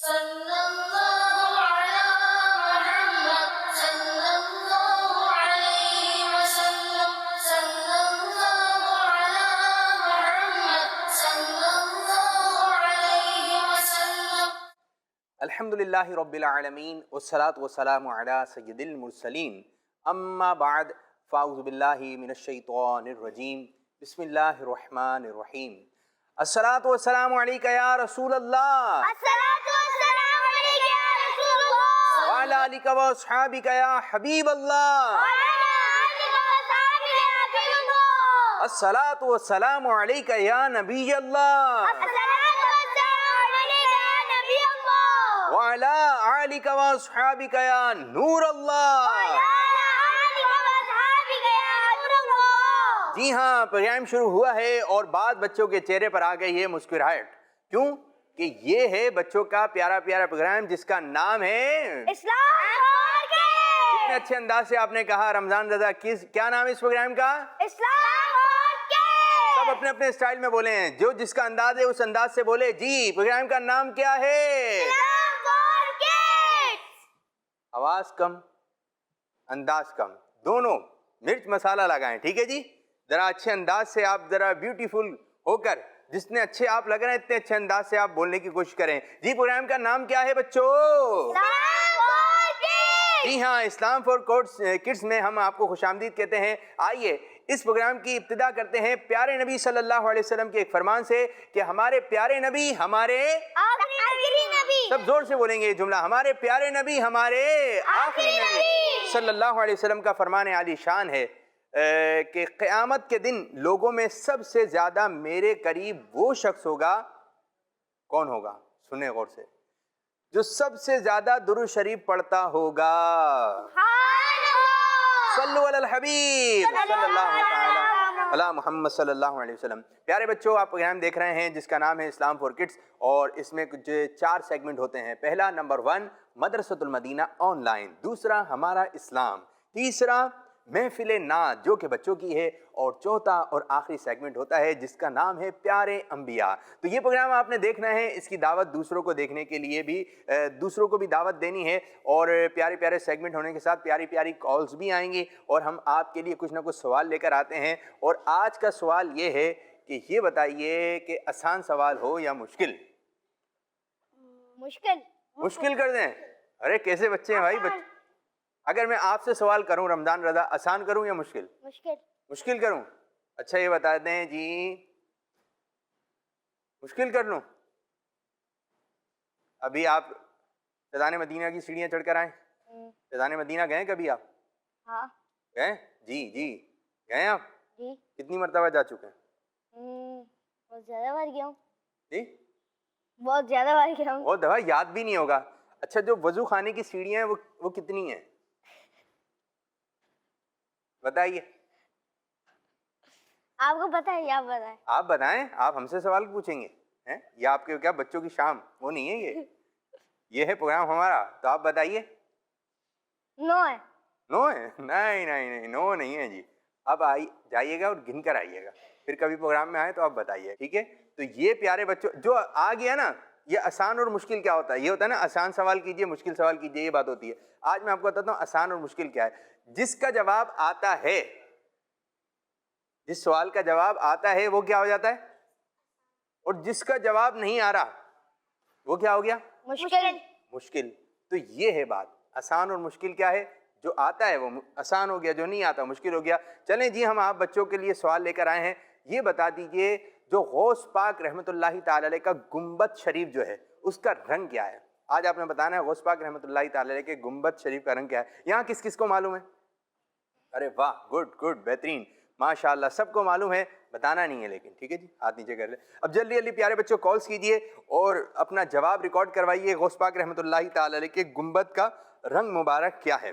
صلی اللہ علی محمد صلی اللہ علیہ وسلم صلی اللہ علی محمد صلی اللہ علیہ وسلم. الحمدللہ رب العالمین والصلاة والسلام علی سید المرسلین اما بعد فاعوذ باللہ من الشیطان الرجیم بسم اللہ الرحمن الرحیم. الصلاة والسلام علیکہ یا رسول اللہ الصلاة والسلام علیکہ یا رسول اللہ وعلی آلکہ و اصحابکہ یا حبیب اللہ الصلاة والسلام علیکہ یا نبی اللہ وعلی آلکہ و اصحابکہ یا نور اللہ. جی ہاں، پروگرام شروع ہوا ہے اور بعض بچوں کے چہرے پر آ گئی ہے مسکراہٹ. کیوں؟ کہ یہ ہے بچوں کا پیارا پیارا پروگرام جس کا نام ہے اسلام فور کڈز. کتنے اچھے انداز سے آپ نے کہا رمضان رضا. کیا نام ہے اس پروگرام کا؟ اسلام فور کڈز. سب اپنے اپنے اسٹائل میں بولیں، جو جس کا انداز ہے اس انداز سے بولے. جی پروگرام کا نام کیا ہے؟ اسلام فور کڈز. آواز کم انداز کم دونوں، مرچ مسالہ لگائیں. ٹھیک ہے جی، ذرا اچھے انداز سے آپ ذرا بیوٹیفل ہو کر جتنے اچھے آپ لگ رہے ہیں اتنے اچھے انداز سے آپ بولنے کی کوشش کریں. جی پروگرام کا نام کیا ہے بچوں؟ اسلام فور کڈز. جی ہاں، اسلام فور کڈز میں ہم آپ کو خوش آمدید کہتے ہیں. آئیے اس پروگرام کی ابتدا کرتے ہیں پیارے نبی صلی اللہ علیہ وسلم کے ایک فرمان سے کہ ہمارے پیارے نبی ہمارے آخری نبی. سب زور سے بولیں گے یہ جملہ، ہمارے پیارے نبی ہمارے آخری نبی صلی اللہ علیہ وسلم کا فرمان عالی شان ہے کہ قیامت کے دن لوگوں میں سب سے زیادہ میرے قریب وہ شخص ہوگا. کون ہوگا؟ سنیں غور سے. جو سب سے زیادہ درود شریف پڑھتا ہوگا. صلو علی الحبیب صلی اللہ تعالی علی محمد صلی اللہ علیہ وسلم. پیارے بچوں، آپ پروگرام دیکھ رہے ہیں جس کا نام ہے اسلام فور کڈز اور اس میں کچھ 4 سیگمنٹ ہوتے ہیں. پہلا نمبر 1 مدرسۃ المدینہ آن لائن، دوسرا ہمارا اسلام، تیسرا محفل نعت جو کہ بچوں کی ہے، اور چوتھا اور آخری سیگمنٹ ہوتا ہے جس کا نام ہے پیارے انبیاء. تو یہ پروگرام آپ نے دیکھنا ہے، اس کی دعوت دوسروں کو دیکھنے کے لیے بھی دوسروں کو بھی دعوت دینی ہے، اور پیارے پیارے سیگمنٹ ہونے کے ساتھ پیاری پیاری کالز بھی آئیں گی اور ہم آپ کے لیے کچھ نہ کچھ سوال لے کر آتے ہیں. اور آج کا سوال یہ ہے کہ یہ بتائیے کہ آسان سوال ہو یا مشکل؟ مشکل کر دیں. ارے کیسے بچے ہیں بھائی. اگر میں آپ سے سوال کروں رمضان رضا، آسان کروں یا مشکل؟ مشکل کروں. اچھا یہ بتا دیں جی، مشکل کر لوں؟ ابھی آپ فیضان مدینہ کی سیڑھیاں چڑھ کر آئیں؟ فیضان مدینہ گئے کبھی آپ؟ ہاں گئے؟ جی گئے آپ؟ جی. کتنی مرتبہ جا چکے ہیں؟ بہت زیادہ بار گیا ہوں. جی بہت زیادہ بار گیا ہوں. بہت دفعہ یاد بھی نہیں ہوگا. اچھا جو وضو خانے کی سیڑھیاں ہیں وہ کتنی ہیں بتائیے؟ آپ کو پتہ ہے یا آپ بتائیں؟ آپ بتائیں. آپ ہم سے سوال پوچھیں گے یا آپ کے کیا بچوں کی شام؟ وہ نہیں ہے یہ ہے پروگرام ہمارا. تو آپ بتائیے. نو ہے. نو ہے؟ نہیں نو نہیں ہے جی. اب جائیے گا اور گن کر آئیے گا، پھر کبھی پروگرام میں آئے تو آپ بتائیے. ٹھیک ہے؟ تو یہ پیارے بچوں جو آ گیا نا، یہ آسان اور مشکل کیا ہوتا ہے؟ یہ ہوتا ہے نا آسان سوال کیجئے مشکل سوال کیجئے، یہ بات ہوتی ہے. آج میں آپ کو بتاتا ہوں آسان اور مشکل کیا ہے. جس کا جواب آتا ہے، جس سوال کا جواب آتا ہے وہ کیا ہو جاتا ہے، اور جس کا جواب نہیں آ رہا وہ کیا ہو گیا؟ مشکل. تو یہ ہے بات. آسان اور مشکل کیا ہے؟ جو آتا ہے وہ آسان ہو گیا، جو نہیں آتا مشکل ہو گیا. چلیں جی، ہم آپ بچوں کے لیے سوال لے کر آئے ہیں. یہ بتا دیجئے جو غوث پاک رحمۃ اللہ تعالی علیہ کا گنبد شریف جو ہے اس کا رنگ کیا ہے؟ آج آپ نے بتانا ہے غوث پاک رحمۃ اللہ تعالی علیہ کے گنبد شریف کا رنگ کیا ہے. یہاں کس کس کو معلوم ہے؟ ارے واہ، گڈ بہترین، ماشاء اللہ سب کو معلوم ہے. بتانا نہیں ہے لیکن. ٹھیک ہے جی، ہاتھ نیچے کر لیں. اب جلدی پیارے بچوں کالز کیجئے اور اپنا جواب ریکارڈ کروائیے. غوث پاک رحمۃ اللہ تعالی علیہ کے گنبد کا رنگ مبارک کیا ہے؟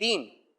3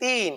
3,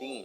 3।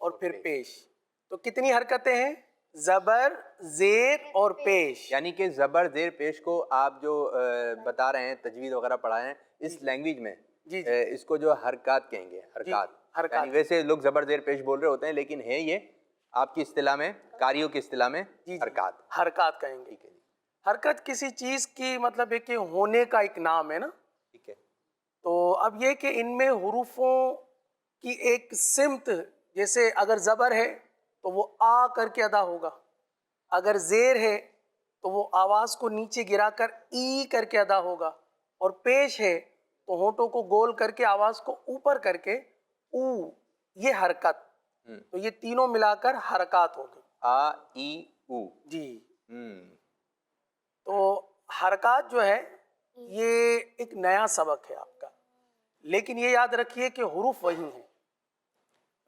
اور پھر پیش. تو کتنی حرکتیں ہیں؟ زبر، زیر اور پیش. یعنی کہ زبر زیر پیش کو آپ جو بتا رہے ہیں تجوید وغیرہ پڑھائے ہیں اس لینگویج میں جی اس کو جو حرکات کہیں گے، حرکات. حرکات. یعنی ویسے لوگ زبر زیر پیش بول رہے ہوتے ہیں لیکن ہے یہ آپ کی اصطلاح میں، قاریوں کی اصطلاح میں حرکات. حرکات کہیں گے. ٹھیک ہے جی. حرکت کسی چیز کی مطلب ہے کہ ہونے کا ایک نام ہے نا. ٹھیک ہے. تو اب یہ کہ ان میں حروفوں کی ایک سمت، جیسے اگر زبر ہے تو وہ آ کر کے ادا ہوگا، اگر زیر ہے تو وہ آواز کو نیچے گرا کر ای کر کے ادا ہوگا، اور پیش ہے تو ہونٹوں کو گول کر کے آواز کو اوپر کر کے او. یہ حرکت. تو یہ تینوں ملا کر حرکات ہو گئی. آ ای او. جی. ہم. تو حرکات جو ہے یہ ایک نیا سبق ہے آپ کا، لیکن یہ یاد رکھیے کہ حروف وہی ہیں.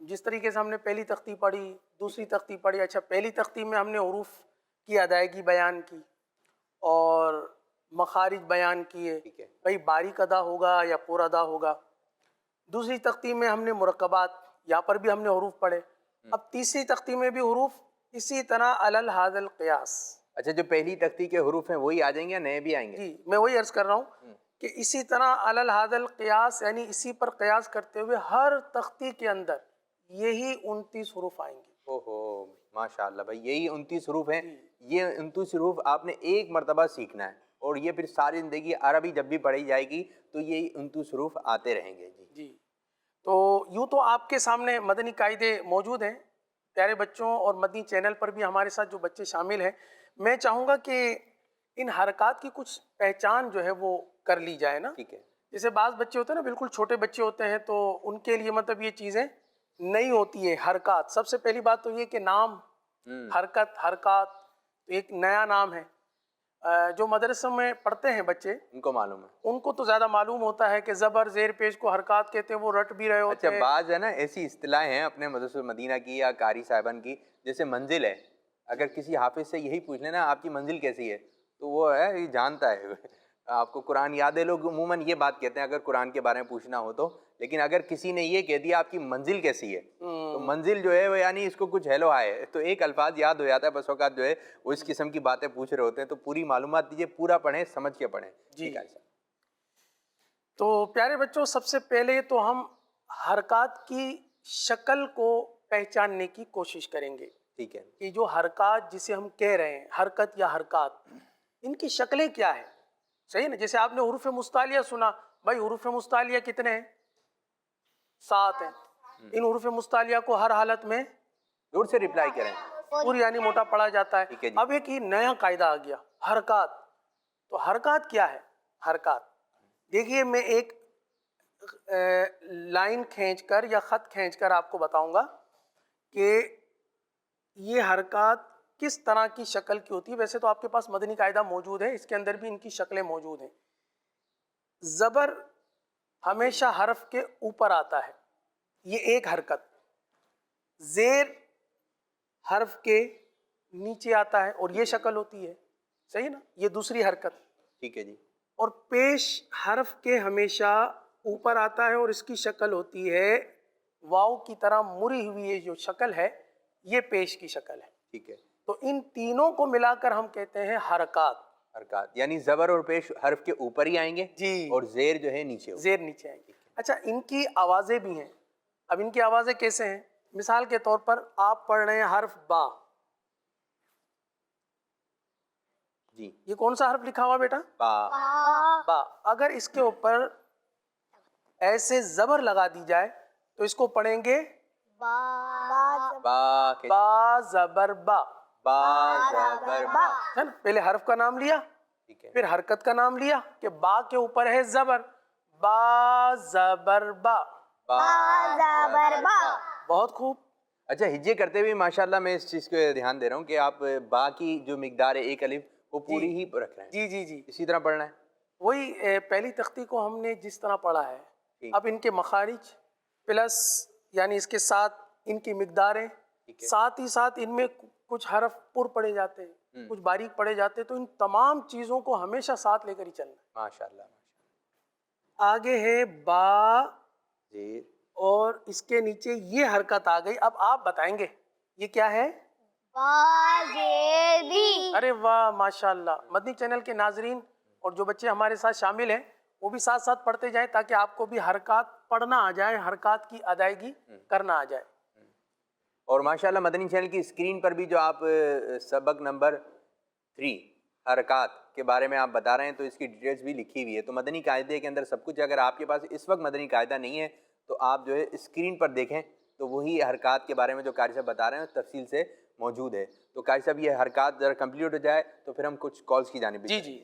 جس طریقے سے ہم نے پہلی تختی پڑھی، دوسری تختی پڑھی. اچھا، پہلی تختی میں ہم نے حروف کی ادائیگی بیان کی اور مخارج بیان کیے، ٹھیک ہے. بھئی باریک ادا ہوگا یا پور ادا ہوگا. دوسری تختی میں ہم نے مرکبات، یہاں پر بھی ہم نے حروف پڑھے. اب تیسری تختی میں بھی حروف اسی طرح علی الحاظ القیاس. اچھا، جو پہلی تختی کے حروف ہیں وہی آ جائیں گے یا نئے بھی آئیں گے؟ جی، میں وہی عرض کر رہا ہوں کہ اسی طرح علی الحاظ القیاس، یعنی اسی پر قیاس کرتے ہوئے ہر تختی کے اندر یہی 29 حروف آئیں گے. اوہو، ماشاء اللہ بھائی، یہی 29 حروف ہیں. یہ 29 حروف آپ نے ایک مرتبہ سیکھنا ہے اور یہ پھر ساری زندگی عربی جب بھی پڑھی جائے گی تو یہی 29 حروف آتے رہیں گے. جی. تو یوں تو آپ کے سامنے مدنی قاعدے موجود ہیں پیارے بچوں، اور مدنی چینل پر بھی ہمارے ساتھ جو بچے شامل ہیں. میں چاہوں گا کہ ان حرکات کی کچھ پہچان جو ہے وہ کر لی جائے نا. ٹھیک ہے. جیسے بعض بچے ہوتے ہیں نا، بالکل چھوٹے بچے ہوتے ہیں، تو ان کے لیے مطلب یہ چیزیں نہیں ہوتی ہے. حرکات، سب سے پہلی بات تو یہ کہ نام حرکات تو ایک نیا نام ہے. جو مدرسوں میں پڑھتے ہیں بچے ان کو معلوم ہے، ان کو تو زیادہ معلوم ہوتا ہے کہ زبر زیر پیش کو حرکات کہتے ہیں، وہ رٹ بھی رہے ہوتے اچھا ہیں. بعض ہے نا ایسی اصطلاح ہیں اپنے مدرسہ مدینہ کی یا قاری صاحبان کی، جیسے منزل ہے. اگر کسی حافظ سے یہی پوچھ لینا آپ کی منزل کیسی ہے تو وہ ہے یہ جانتا ہے. آپ کو قرآن یاد ہے، لوگ عموماً یہ بات کہتے ہیں اگر قرآن کے بارے میں پوچھنا ہو تو. لیکن اگر کسی نے یہ کہہ دیا آپ کی منزل کیسی ہے تو منزل جو ہے وہ یعنی اس کو کچھ ہیلو ہائے تو ایک الفاظ یاد ہو جاتا ہے. بس اوقات جو ہے وہ اس قسم کی باتیں پوچھ رہے ہوتے ہیں. تو پوری معلومات دیجیے، پورا پڑھیں، سمجھ کے پڑھیں. جی. تو پیارے بچوں، سب سے پہلے تو ہم حرکات کی شکل کو پہچاننے کی کوشش کریں گے. ٹھیک ہے. کہ جو حرکات جسے ہم کہہ رہے ہیں، حرکت یا حرکات، ان کی شکلیں کیا ہیں. صحیح نا. جیسے آپ نے حروف مستعلیہ سنا، بھائی حروف مستعلیہ کتنے ہیں؟ 7 ہیں. ان حروف مستعلیہ کو ہر حالت میں دور سے ریپلائی کریں. پور یعنی موٹا پڑھا جاتا ہے. ٹھیک ہے جی. اب ایک ہی نیا قاعدہ آ گیا، حرکات. تو حرکات کیا ہے؟ حرکات دیکھیے، میں ایک لائن کھینچ کر یا خط کھینچ کر آپ کو بتاؤں گا کہ یہ حرکات کس طرح کی شکل کی ہوتی ہے. ویسے تو آپ کے پاس مدنی قاعدہ موجود ہے، اس کے اندر بھی ان کی شکلیں موجود ہیں. زبر ہمیشہ حرف کے اوپر آتا ہے، یہ ایک حرکت. زیر حرف کے نیچے آتا ہے اور یہ شکل ہوتی ہے. صحیح نا. یہ دوسری حرکت. ٹھیک ہے جی. اور پیش حرف کے ہمیشہ اوپر آتا ہے اور اس کی شکل ہوتی ہے واو کی طرح مری ہوئی. یہ جو شکل ہے یہ پیش کی شکل ہے. ٹھیک ہے. تو ان تینوں کو ملا کر ہم کہتے ہیں حرکات. حرکات یعنی زبر اور پیش حرف کے اوپر ہی آئیں گے جی. اور زیر جو ہے نیچے ہوگا. زیر نیچے آئیں گے. اچھا، ان کی آوازیں بھی ہیں. اب ان کی آوازیں کیسے ہیں؟ مثال کے طور پر آپ پڑھ رہے ہیں حرف با. جی. یہ کون سا حرف لکھا ہوا بیٹا؟ با. با. اگر اس کے اوپر ایسے زبر لگا دی جائے تو اس کو پڑھیں گے با. با زبر با. با زبر با. ہے نا. پہلے حرف کا نام لیا، ٹھیک ہے. پھر حرکت کا نام لیا کہ با کے اوپر ہے زبر. با زبر با. بہت خوب. اچھا، ہجے کرتے ہوئے ماشاءاللہ میں اس چیز کو دھیان دے رہا ہوں کہ آپ با کی جو مقدار ہے ایک الف وہ پوری ہی رکھ رہے ہیں. جی جی جی. اسی طرح پڑھنا ہے. وہی پہلی تختی کو ہم نے جس طرح پڑھا ہے. اب ان کے مخارج پلس یعنی اس کے ساتھ ان کی مقداریں، ساتھ ہی ساتھ ان میں کچھ حرف پر پڑے جاتے ہیں، کچھ باریک پڑے جاتے ہیں. تو ان تمام چیزوں کو ہمیشہ ساتھ لے کر ہی چلنا ہے. ماشاءاللہ. آگے ہے با زیر اور اس کے نیچے یہ حرکت آ گئی. اب آپ بتائیں گے یہ کیا ہے؟ باجیدی. ارے واہ ماشاء اللہ. مدنی چینل کے ناظرین اور جو بچے ہمارے ساتھ شامل ہیں وہ بھی ساتھ ساتھ پڑھتے جائیں تاکہ آپ کو بھی حرکات پڑھنا آ جائے, حرکات کی ادائیگی کرنا آ جائے. اور ماشاءاللہ مدنی چینل کی اسکرین پر بھی جو آپ سبق نمبر 3 حرکات کے بارے میں آپ بتا رہے ہیں تو اس کی ڈیٹیلز بھی لکھی ہوئی ہے. تو مدنی قاعدے کے اندر سب کچھ, اگر آپ کے پاس اس وقت مدنی قاعدہ نہیں ہے تو آپ جو ہے اسکرین پر دیکھیں تو وہی حرکات کے بارے میں جو قاری صاحب بتا رہے ہیں تفصیل سے موجود ہے. تو قاری صاحب یہ حرکات ذرا کمپلیٹ ہو جائے تو پھر ہم کچھ کالز کی جانب جی جی.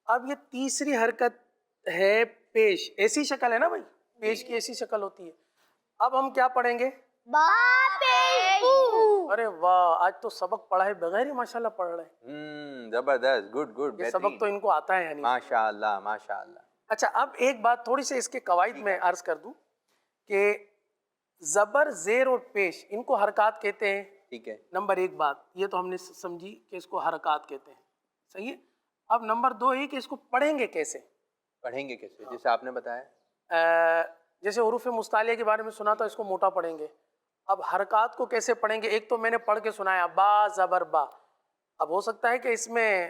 اب یہ تیسری حرکت ہے پیش. ایسی شکل ہے نا بھائی, پیش کی ایسی شکل ہوتی ہے. اب ہم کیا پڑھیں گے؟ با پیش بو. ارے واہ, آج تو سبق پڑھائے بغیر ہی ماشاءاللہ پڑھ رہے ہیں. زبردست, گڈ گڈ, یہ سبق تو ان کو آتا ہے. یعنی ماشاءاللہ ماشاءاللہ. اچھا, اب ایک بات تھوڑی سی اس کے قواعد میں عرض کر دوں کہ زبر, زیر اور پیش ان کو حرکات کہتے ہیں. ٹھیک ہے, نمبر ایک بات یہ تو ہم نے سمجھی کہ اس کو حرکات کہتے ہیں. صحیح ہے. اب نمبر دو یہ کہ اس کو پڑھیں گے کیسے. پڑھیں گے کیسے جیسے آپ نے بتایا؟ جیسے حروف مستعلیہ کے بارے میں سنا تھا, اس کو موٹا پڑھیں گے. اب حرکات کو کیسے پڑھیں گے؟ ایک تو میں نے پڑھ کے سنایا با زبر با. اب ہو سکتا ہے کہ اس میں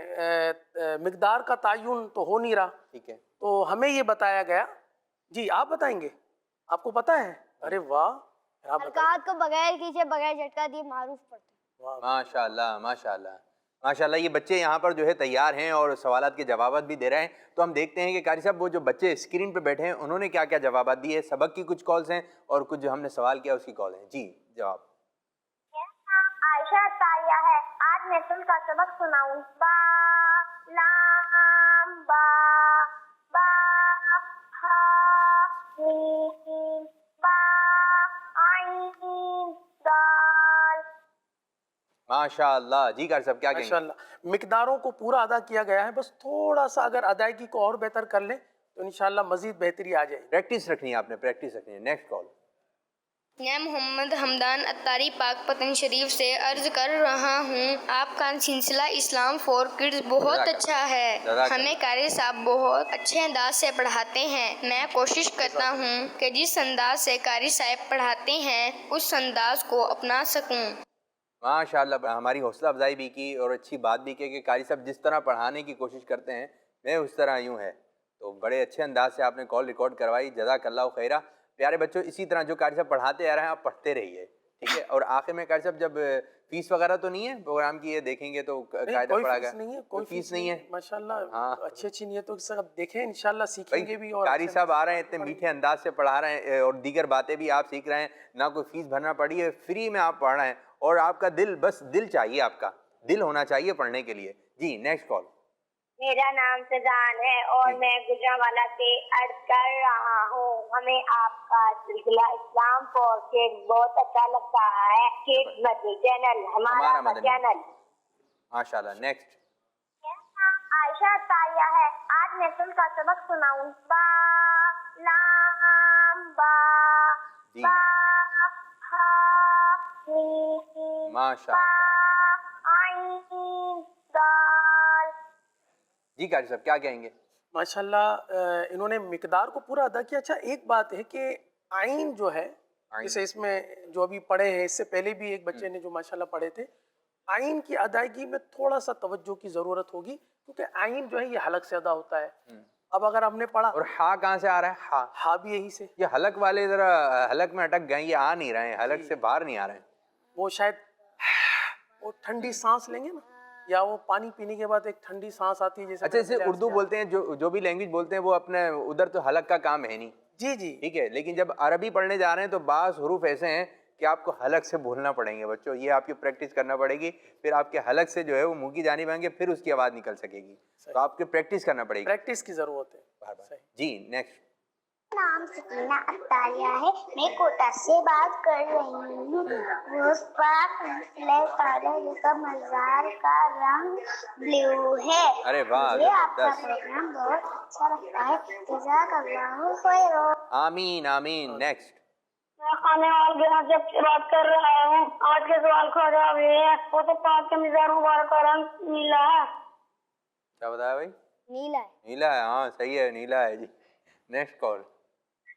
مقدار کا تعین تو ہو نہیں رہا, ٹھیک ہے, تو ہمیں یہ بتایا گیا. جی آپ بتائیں گے, آپ کو پتہ ہے؟ ارے واہ, آپ بتائیں. حرکات کو بغیر کھینچے بغیر جھٹکا دیے معروف پڑھتے ہیں. واہ. ماشاءاللہ ماشاءاللہ ماشاءاللہ. یہ بچے یہاں پر جو ہے تیار ہیں اور سوالات کے جوابات بھی دے رہے ہیں. تو ہم دیکھتے ہیں کہ قاری صاحب وہ جو بچے اسکرین پہ بیٹھے ہیں انہوں نے کیا کیا جوابات دیے. سبق کی کچھ کالز ہیں اور کچھ جو ہم نے سوال کیا اس کی کال ہیں. جی جواب. عائشہ تالیہ ہے. آج میں تم کا سبق سناؤں. با لام با با ہا میم با عین دال. ماشاءاللہ. جی قاری صاحب کیا کہیں گے؟ ماشاءاللہ. مقداروں کو پورا ادا کیا گیا ہے, بس تھوڑا سا اگر ادائیگی کو اور بہتر کر لیں تو انشاءاللہ مزید بہتری آ جائے گی. پریکٹس رکھنی ہے آپ نے, پریکٹس رکھنی ہے. Next call. میں محمد حمدان اتاری پاک پتن شریف سے عرض کر رہا ہوں, آپ کا سلسلہ اسلام فور کڈز بہت اچھا ہے. ہمیں قاری صاحب بہت اچھے انداز سے پڑھاتے ہیں. میں کوشش کرتا ہوں کہ جس انداز سے قاری صاحب پڑھاتے ہیں اس انداز کو اپنا سکوں. ماشاءاللہ. ہماری حوصلہ افزائی بھی کی اور اچھی بات بھی کی کہ قاری صاحب جس طرح پڑھانے کی کوشش کرتے ہیں میں اس طرح یوں ہے. تو بڑے اچھے انداز سے آپ نے کال ریکارڈ کروائی, جزاک اللہ خیرہ. پیارے بچوں اسی طرح جو قاری صاحب پڑھاتے آ رہے ہیں آپ پڑھتے رہیے, ٹھیک ہے. اور آخر میں قاری صاحب جب فیس وغیرہ تو نہیں ہے پروگرام کی, یہ دیکھیں گے تو قاعدہ پڑھا گیا, کوئی فیس نہیں ہے. ماشاءاللہ. ہاں, اچھی اچھی نیتوں کے ساتھ دیکھیں, انشاءاللہ سیکھیں گے بھی. اور قاری صاحب آ رہے ہیں اتنے میٹھے انداز سے پڑھا رہے ہیں اور دیگر باتیں بھی آپ سیکھ رہے ہیں, نہ کوئی فیس بھرنا پڑی ہے, فری میں آپ پڑھ رہے ہیں. اور آپ کا دل, بس دل چاہیے, آپ کا دل ہونا چاہیے پڑھنے کے لیے. جی نیکسٹ کال. میرا نام سزان ہے اور میں گجرانوالہ سے عرض کر رہا ہوں. ہمیں آپ کا سلسلہ اسلام فور کڈز بہت اچھا لگتا ہے. کڈز مدنی چینل ہمارا چینل. ماشاءاللہ. نیکسٹ. عائشہ تالیہ ہے. آج میں تم کا سبق سناؤں. با لام با با ہا میم ماشاءاللہ. عین دال. جی قاری صاحب کیا کہیں گے؟ ماشاءاللہ انہوں نے مقدار کو پورا ادا کیا. اچھا ایک بات ہے کہ عین جو ہے, جیسے اس میں جو ابھی پڑھے ہیں, اس سے پہلے بھی ایک بچے نے جو ماشاءاللہ پڑھے تھے, عین کی ادائیگی میں تھوڑا سا توجہ کی ضرورت ہوگی کیونکہ عین جو ہے یہ حلق سے ادا ہوتا ہے. اب اگر ہم نے پڑھا, اور ہا کہاں سے آ رہا ہے؟ ہا, ہا بھی یہی سے. یہ حلق والے ذرا حلق میں اٹک گئے, یہ آ نہیں رہے ہیں, حلق سے باہر نہیں آ رہے ہیں. وہ شاید وہ ٹھنڈی سانس لیں گے نا, یا وہ پانی پینے کے بعد ایک ٹھنڈی سانس آتی ہے جیسے. اچھا جیسے اردو بولتے ہیں, جو بھی لینگویج بولتے ہیں وہ اپنے ادھر تو حلق کا کام ہے نہیں. جی جی ٹھیک ہے, لیکن جب عربی پڑھنے جا رہے ہیں تو بعض حروف ایسے ہیں کہ آپ کو حلق سے بولنا پڑیں گے بچوں. یہ آپ کی پریکٹس کرنا پڑے گی, پھر آپ کے حلق سے جو ہے وہ منہ کی جانب آئیں گے, پھر اس کی آواز نکل سکے گی. تو آپ کی پریکٹس کرنا پڑے گی, پریکٹس کی ضرورت ہے. جی نیکسٹ. نام سکینہ اتاریہ ہے. میں کوٹا سے بات کر رہی ہوں. روز پاک تعالیٰ کا مزار کا رنگ بلیو ہے. ارے واہ, مجھے آپ کا زبردست. پروگرام بہت اچھا لگتا ہے. جزاک اللہ خیر. آمین آمین. نیکسٹ. میں خانے وال جب سے بات کر رہا ہوں. آج کے سوال کا جواب یہ ہے, وہ تو پاک کے مزار مبارک کا رنگ نیلا ہے. کیا بتایا بھائی؟ نیلا ہے. نیلا ہے, ہاں صحیح ہے, نیلا ہے. جی نیکسٹ کال.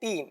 3,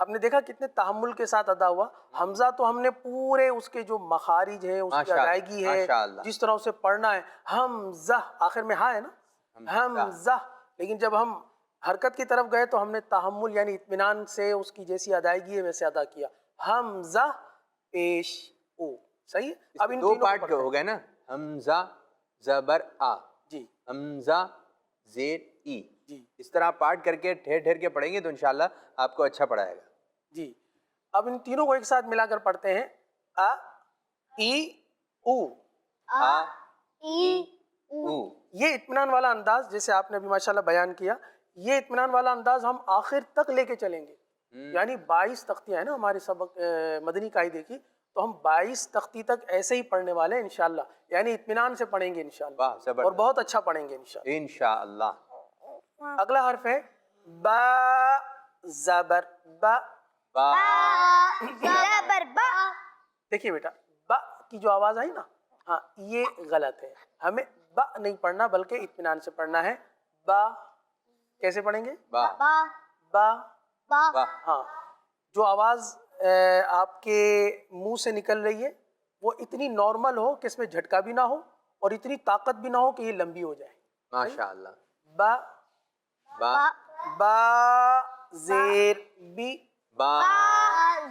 آپ نے دیکھا کتنے تحمل کے ساتھ ادا ہوا. حمزہ تو ہم نے پورے اس کے جو مخارج ہیں اس کی ادائیگی ہے جس طرح اسے پڑھنا ہے. حمزہ آخر میں ہاں ہے نا, حمزہ. لیکن جب ہم حرکت کی طرف گئے تو ہم نے تحمل یعنی اطمینان سے اس کی جیسی ادائیگی ہے ویسے ادا کیا. حمزہ پیش او. صحیح ہے. اب ان دو تینوں پارٹ ہو گئے نا, حمزہ زبر آ, جی حمزہ زیر ای. جی اس طرح پارٹ کر کے ٹھہر ٹھہر کے پڑھیں گے تو انشاءاللہ آپ کو اچھا پڑھائے گا. جی. اب ان تینوں کو ایک ساتھ ملا کر پڑھتے ہیں. ا ای او. آ ای او. یہ اطمینان والا انداز جیسے آپ نے ابھی ماشاءاللہ بیان کیا, یہ اطمینان والا انداز ہم آخر تک لے کے چلیں گے. یعنی 22 تختیاں ہیں نا ہمارے سبق مدنی قاعدے کی, تو ہم 22 تختی تک ایسے ہی پڑھنے والے ہیں انشاءاللہ. یعنی اطمینان سے پڑھیں گے انشاءاللہ, واہ زبردست, اور بہت اچھا پڑھیں گے انشاءاللہ. انشاءاللہ. اگلا حرف ہے با زبر با. با. زبر با. دیکھیے بیٹا با کی جو آواز آئی نا, ہاں یہ غلط ہے. ہمیں با نہیں پڑھنا بلکہ اطمینان سے پڑھنا ہے. با کیسے پڑھیں گے؟ با. با. با. ہاں جو آواز آپ کے منہ سے نکل رہی ہے وہ اتنی نارمل ہو کہ اس میں جھٹکا بھی نہ ہو اور اتنی طاقت بھی نہ ہو کہ یہ لمبی ہو جائے. ماشاءاللہ. با. با. با زیر بی. با.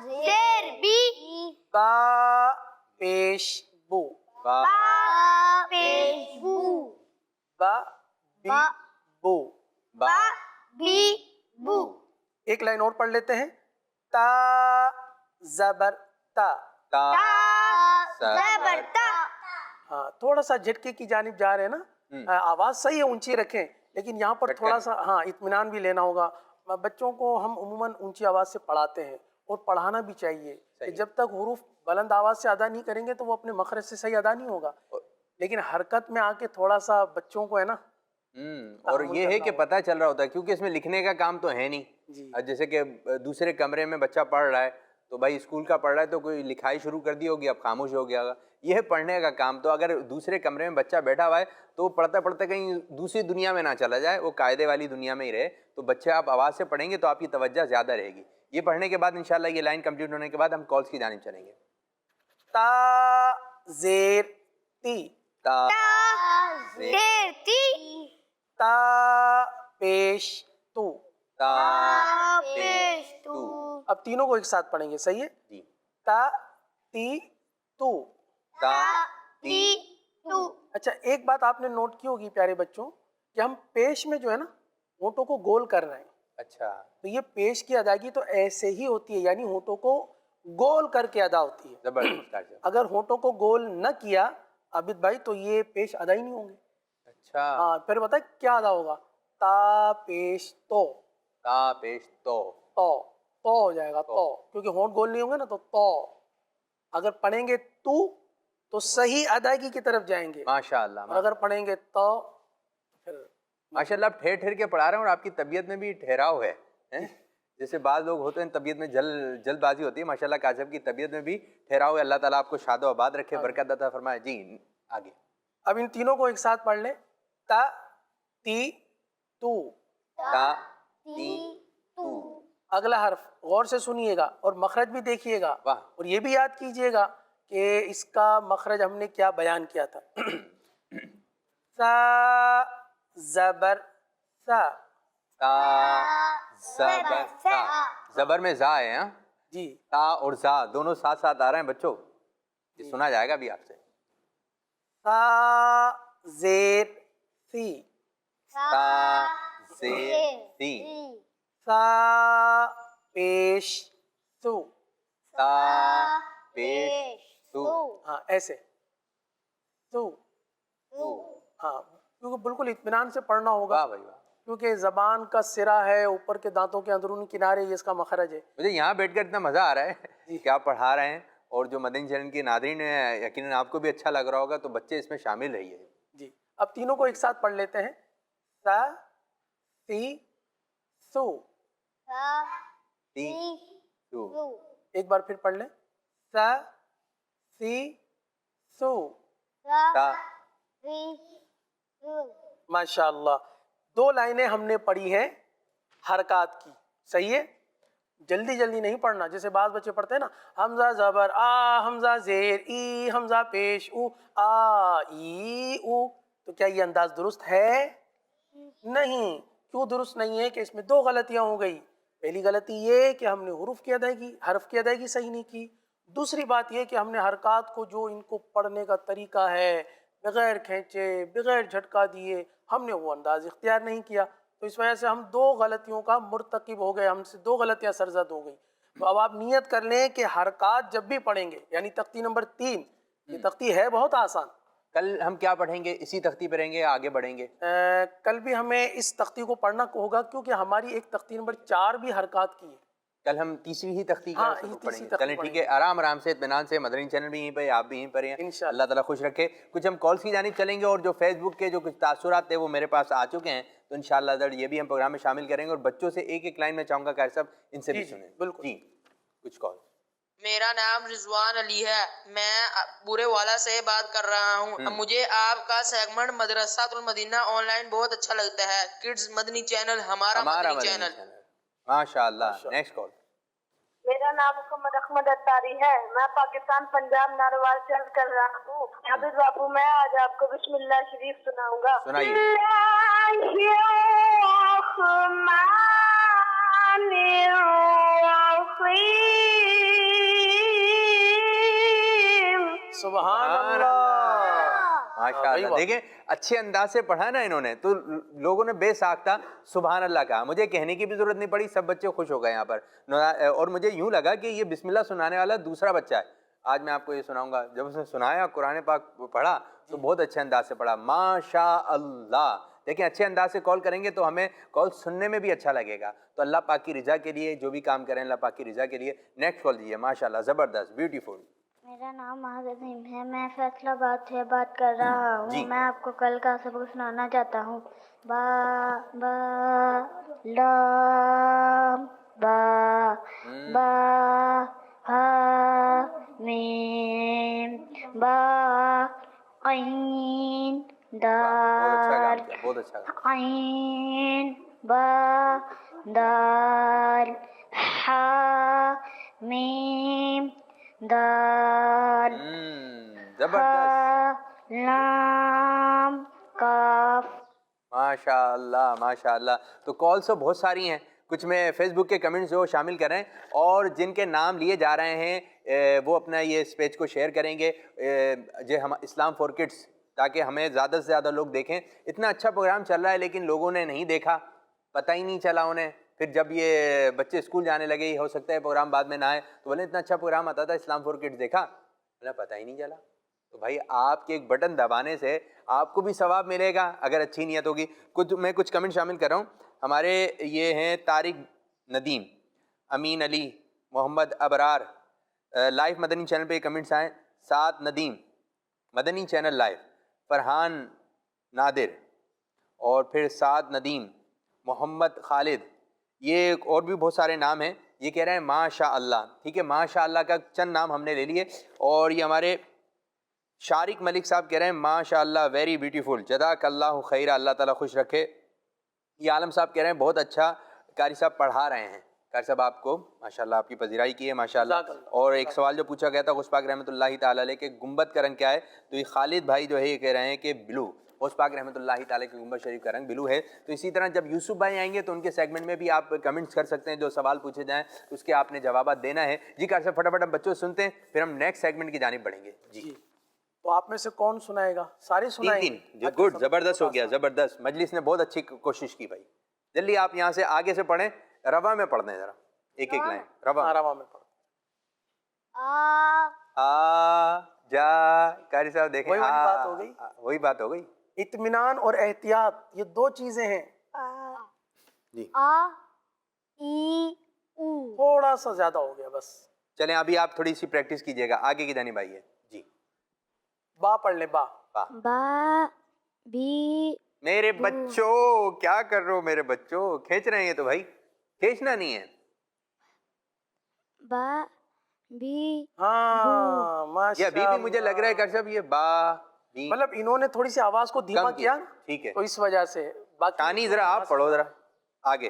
زیر بی. با پیش بو. با. پیش بو. با بی بو. با بی بو. ایک لائن اور پڑھ لیتے ہیں. تا زبر تا. تا. زبر تا. ہاں تھوڑا سا جھٹکے کی جانب جا رہے ہیں نا, آواز صحیح ہے اونچی رکھیں لیکن یہاں پر تھوڑا سا ہاں اطمینان بھی لینا ہوگا. بچوں کو ہم عموماً اونچی آواز سے پڑھاتے ہیں اور پڑھانا بھی چاہیے کہ جب تک حروف بلند آواز سے ادا نہیں کریں گے تو وہ اپنے مخرج سے صحیح ادا نہیں ہوگا. لیکن حرکت میں آ کے تھوڑا سا بچوں کو ہے نا, اور یہ ہے کہ پتہ چل رہا ہوتا ہے کیونکہ اس میں لکھنے کا کام تو ہے نہیں. جی جیسے کہ دوسرے کمرے میں بچہ پڑھ رہا ہے تو بھائی اسکول کا پڑھ رہا ہے تو کوئی لکھائی شروع کر دی ہوگی, اب خاموش ہو گیا ہوگا. یہ ہے پڑھنے کا کام. تو اگر دوسرے کمرے میں بچہ بیٹھا ہوا ہے تو وہ پڑھتے پڑھتے کہیں دوسری دنیا میں نہ چلا جائے, وہ قاعدے والی دنیا میں ہی رہے. تو بچے آپ آواز سے پڑھیں گے تو آپ کی توجہ زیادہ رہے گی. یہ پڑھنے کے بعد انشاءاللہ یہ لائن کمپلیٹ ہونے کے بعد ہم کالز کی جانب چلیں گے. تا زیر تی. تا. زیر تی. تا پیش تو. تا. پیش تو. اب تینوں کو ایک ساتھ پڑھیں گے. صحیح ہے. جی. تا تی تو. تا. تی تو. اچھا ایک بات آپ نے نوٹ کی ہوگی پیارے بچوں کہ ہم پیش میں جو ہے نا ہونٹوں کو گول کر رہے ہیں. اچھا. تو یہ پیش کی ادائیگی تو ایسے ہی ہوتی ہے, یعنی ہونٹوں کو گول کر کے ادا ہوتی ہے. زبردست. اگر ہونٹوں کو گول نہ کیا عابد بھائی تو یہ پیش ادا ہی نہیں ہوں گے. اچھا. ہاں پھر بتائیں کیا ادا ہوگا؟ تا پیش تو. تا پیش تو. تو ہو جائے گا تو, کیونکہ ہونٹ گول نہیں ہوں گے نا تو. اگر پڑھیں گے تو صحیح ادائیگی کی طرف جائیں گے. ماشاءاللہ. اور اگر پڑھیں گے تو پھر ماشاءاللہ آپ ٹھہر ٹھہر کے پڑھا رہے ہیں اور آپ کی طبیعت میں بھی ٹھہراؤ ہے. جیسے بعض لوگ ہوتے ہیں طبیعت میں جلد بازی ہوتی ہے, ماشاءاللہ کاظم کی طبیعت میں بھی ٹھہراؤ ہے. اللہ تعالیٰ آپ کو شاد و آباد رکھے, برکت عطا فرمائے. جی آگے. اب ان تینوں کو ایک ساتھ پڑھ لیں. تا تی تو. تا تی تو. اگلا حرف غور سے سنیے گا اور مخرج بھی دیکھیے گا, واہ. اور یہ بھی یاد کیجئے گا کہ اس کا مخرج ہم نے کیا بیان کیا تھا. سا زبر سا. تا زبر تا. زبر میں زا ہے. ہاں جی. تا اور زا دونوں ساتھ ساتھ آ رہے ہیں بچوں, یہ سنا جائے گا بھی آپ سے. سا زیر سی. تا زیر سی. سا پیش سو. تا پیش تو. ہاں ایسے سو. ہاں کیونکہ بالکل اطمینان سے پڑھنا ہوگا, واہ بھائی واہ. کیونکہ زبان کا سرا ہے, اوپر کے دانتوں کے اندرونی کنارے, یہ اس کا مخرج ہے. مجھے یہاں بیٹھ کر اتنا مزہ آ رہا ہے کہ آپ پڑھا رہے ہیں, اور جو مدنی چینل کے ناظرین ہیں یقیناً آپ کو بھی اچھا لگ رہا ہوگا, تو بچے اس میں شامل رہیے. جی اب تینوں کو ایک ساتھ پڑھ لیتے ہیں. سا سی سو. تی تو. ایک بار پھر پڑھ لیں. سا سی سو. تا. ماشاء اللہ. 2 لائنیں ہم نے پڑھی ہیں حرکات کی. صحیح ہے. جلدی جلدی نہیں پڑھنا. جیسے بعض بچے پڑھتے ہیں نا حمزہ زبر آ, حمزہ زیر ای, حمزہ پیش او, آ ای او. تو کیا یہ انداز درست ہے؟ نہیں. کیوں درست نہیں ہے؟ کہ اس میں دو غلطیاں ہو گئی. پہلی غلطی یہ کہ ہم نے حروف کی ادائیگی, حرف کی ادائیگی صحیح نہیں کی. دوسری بات یہ کہ ہم نے حرکات کو جو ان کو پڑھنے کا طریقہ ہے, بغیر کھینچے, بغیر جھٹکا دیے, ہم نے وہ انداز اختیار نہیں کیا. تو اس وجہ سے ہم دو غلطیوں کا مرتکب ہو گئے, ہم سے دو غلطیاں سرزد ہو گئی. تو اب آپ نیت کر لیں کہ حرکات جب بھی پڑھیں گے, یعنی تختی نمبر 3, یہ تختی ہے بہت آسان. کل ہم کیا پڑھیں گے؟ اسی تختی پہ رہیں گے, آگے بڑھیں گے؟ کل بھی ہمیں اس تختی کو پڑھنا ہوگا کیونکہ ہماری ایک تختی نمبر 4 بھی حرکات کی ہے. کل ہم تیسری ہی تختی کا پڑھیں گے. چلیں ٹھیک ہے, آرام آرام سے اطمینان سے. مدنی چینل بھی یہیں پہ, آپ بھی یہیں پر ہیں. اللہ تعالیٰ خوش رکھے. کچھ ہم کالس کی جانب چلیں گے, اور جو فیس بک کے جو کچھ تاثرات تھے وہ میرے پاس آ چکے ہیں, تو انشاءاللہ یہ بھی ہم پروگرام میں شامل کریں گے. اور بچوں سے ایک ایک لائن میں چاہوں گا کہ صاحب ان سے بھی سنیں. بالکل جی کچھ کال. میرا نام رضوان علی ہے, میں بورے والا سے بات کر رہا ہوں. مجھے آپ کا سیگمنٹ مدرسۃ المدینہ آن لائن بہت اچھا لگتا ہے. کڈز مدنی چینل ہمارا مدنی چینل. ماشاء اللہ. Next call. میرا نام محمد احمد اتاری ہے, میں پاکستان پنجاب ناروال سے عرض کر رہا ہوں. حافظ باپو, میں آج آپ کو بسم اللہ شریف سناؤں گا. سنائیے. سبحان اللہ. ماشاء اللہ. دیکھیں اچھے انداز سے پڑھا نا انہوں نے, تو لوگوں نے بے ساختہ سبحان اللہ کہا. مجھے کہنے کی بھی ضرورت نہیں پڑی, سب بچے خوش ہو گئے یہاں پر. اور مجھے یوں لگا کہ یہ بسم اللہ سنانے والا دوسرا بچہ ہے. آج میں آپ کو یہ سناؤں گا. جب اس نے سنایا, قرآن پاک پڑھا, تو بہت اچھے انداز سے پڑھا. ماشاء اللہ. دیکھیں اچھے انداز سے کال کریں گے تو ہمیں کال سننے میں بھی اچھا لگے گا. تو اللہ پاک کی رضا کے لیے جو بھی کام کریں, اللہ پاک کی رضا کے لیے. نیکسٹ کال دیجیے. ماشاء اللہ, زبردست, بیوٹیفل. میرا نام عظیم ہے, میں فیصلہ آباد سے بات کر رہا ہوں. میں آپ کو کل کا سبق سنانا چاہتا ہوں. با با لام با با ہا میم با عین دال بہت اچھا. عین با دال ہا میم دال زبردست. لام کاف. ماشاء اللہ ماشاء اللہ. تو کالس تو بہت ساری ہیں, کچھ میں فیس بک کے کمنٹس جو شامل کریں, اور جن کے نام لیے جا رہے ہیں وہ اپنا یہ اس پیج کو شیئر کریں گے, جو ہم اسلام فور کڈس, تاکہ ہمیں زیادہ سے زیادہ لوگ دیکھیں. اتنا اچھا پروگرام چل رہا ہے لیکن لوگوں نے نہیں دیکھا, پتہ ہی نہیں چلا انہیں. پھر جب یہ بچے اسکول جانے لگے, یہ ہو سکتا ہے پروگرام بعد میں نہ آئے, تو بولے اتنا اچھا پروگرام آتا تھا اسلام فور کڈس, دیکھا؟ بولا پتہ ہی نہیں چلا. تو بھائی آپ کے ایک بٹن دبانے سے آپ کو بھی ثواب ملے گا اگر اچھی نیت ہوگی. میں کچھ کمنٹ شامل کر رہا ہوں. ہمارے یہ ہیں طارق ندیم, امین علی, محمد ابرار. لائف مدنی چینل پہ کمنٹس آئیں. سعد ندیم, مدنی چینل لائف. فرحان نادر, اور پھر سعد ندیم, محمد خالد. یہ اور بھی بہت سارے نام ہیں. یہ کہہ رہے ہیں ماشاء اللہ. ٹھیک ہے, ماشاء اللہ کا چند نام ہم نے لے لیے. اور یہ ہمارے شارق ملک صاحب کہہ رہے ہیں ماشاء اللہ ویری بیوٹیفل, جزاک اللہ خیرہ, اللہ تعالیٰ خوش رکھے. یہ عالم صاحب کہہ رہے ہیں بہت اچھا قاری صاحب پڑھا رہے ہیں. قاری صاحب آپ کو ماشاء اللہ آپ کی پذیرائی کی ہے ماشاء اللہ. اور ایک سوال جو پوچھا گیا تھا غوث پاک رحمۃ اللہ تعالیٰ علیہ کہ گنبد کا رنگ کیا ہے, تو یہ خالد بھائی جو ہے یہ کہہ رہے ہیں کہ بلو. غوث پاک رحمۃ اللہ تعالیٰ کی گنبد شریف کا رنگ بلو ہے. تو اسی طرح جب یوسف بھائی آئیں گے تو ان کے سیگمنٹ میں بھی آپ کمنٹس کر سکتے ہیں, جو سوال پوچھے جائیں اس کے آپ نے جوابات دینا ہے. جی قاری صاحب فٹافٹ ہم بچوں سنتے ہیں, پھر ہم نیکسٹ سیگمنٹ کی جانب بڑھیں گے. جی تو آپ میں سے کون سنائے گا؟ سارے سنائیں گے. گڈ, زبردست ہو گیا, زبردست. مجلس نے بہت اچھی کوشش کی بھائی. جلدی آپ یہاں سے آگے سے پڑھیں, روا میں پڑھ دیں ذرا, ایک ایک لائن. روا میں پڑھ. آ جا. قاری صاحب دیکھیں وہی والی بات ہو گئی, وہی بات ہو گئی. اطمینان اور احتیاط یہ دو چیزیں ہیں. جی آ ای او. تھوڑا سا زیادہ ہو گیا بس. چلیں ابھی آپ تھوڑی سی پریکٹس کیجئے گا, آگے کی جانب آئیے. جی با پڑھ لیں. با با بی. میرے بچوں کیا کر رہے ہو, میرے بچوں کھینچ رہے ہیں تو بھائی کھینچنا نہیں ہے. با بی. ہاں یہ ماشاء ابھی بھی مجھے لگ رہا ہے کہ صاحب یہ با بھی, مطلب انہوں نے تھوڑی سی آواز کو دھیما کیا, ٹھیک ہے, تو اس وجہ سے. ثانی ذرا آپ پڑھو ذرا آگے.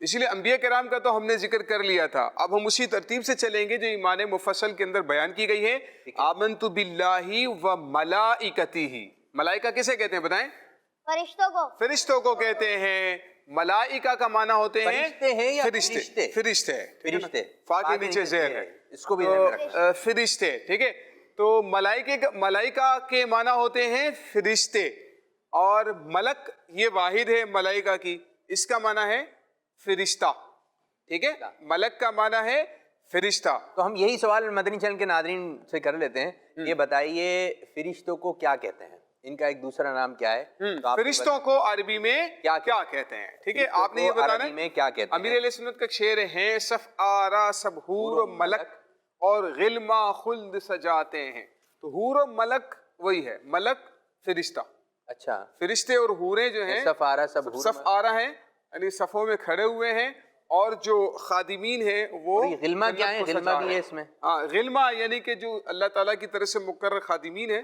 اسی لیے انبیاء کرام کا تو ہم نے ذکر کر لیا تھا. اب ہم اسی ترتیب سے چلیں گے جو ایمان مفصل کے اندر بیان کی گئی ہے. آمنت باللہ و ملائکتہ. ملائکہ کسے کہتے ہیں بتائیں؟ فرشتوں کو. فرشتوں کو کہتے ہیں. ملائکہ کا معنی ہوتے ہیں فرشتے ہیں یا فرشتے. فرشتے. فرشتے. فا کے نیچے زیر ہے. اس کو بھی ذہن میں رکھنا. فرشتے. ٹھیک ہے. تو ملائکہ کے معنی ہوتے ہیں فرشتے. اور ملک یہ واحد ہے ملائکہ کی, اس کا معنی ہے فرشتہ. ٹھیک ہے. ملک کا معنی ہے فرشتہ. تو ہم یہی سوال مدنی چینل کے ناظرین سے کر لیتے ہیں. یہ بتائیے فرشتوں کو کیا کہتے ہیں, ان کا ایک دوسرا نام کیا ہے؟ فرشتوں کو عربی میں کیا کہتے ہیں؟ ٹھیک ہے, آپ نے یہ بتانا عربی میں کیا کہتے ہیں. امیر علیہ سنت کا شعر ہے صف آرا سب حور و ملک اور غلما خلد سجاتے ہیں. تو حور و ملک وہی ہے, ملک فرشتہ. اچھا, فرشتے اور حوریں جو ہیں صف آرا سب حور صف آرا ہیں, یعنی صفوں میں کھڑے ہوئے ہیں, اور جو خادمین ہیں وہ غلمہ کیا ہے؟ غلمہ بھی ہے اس میں. ہاں, غلمہ یعنی کہ جو اللہ تعالیٰ کی طرف سے مقرر خادمین ہیں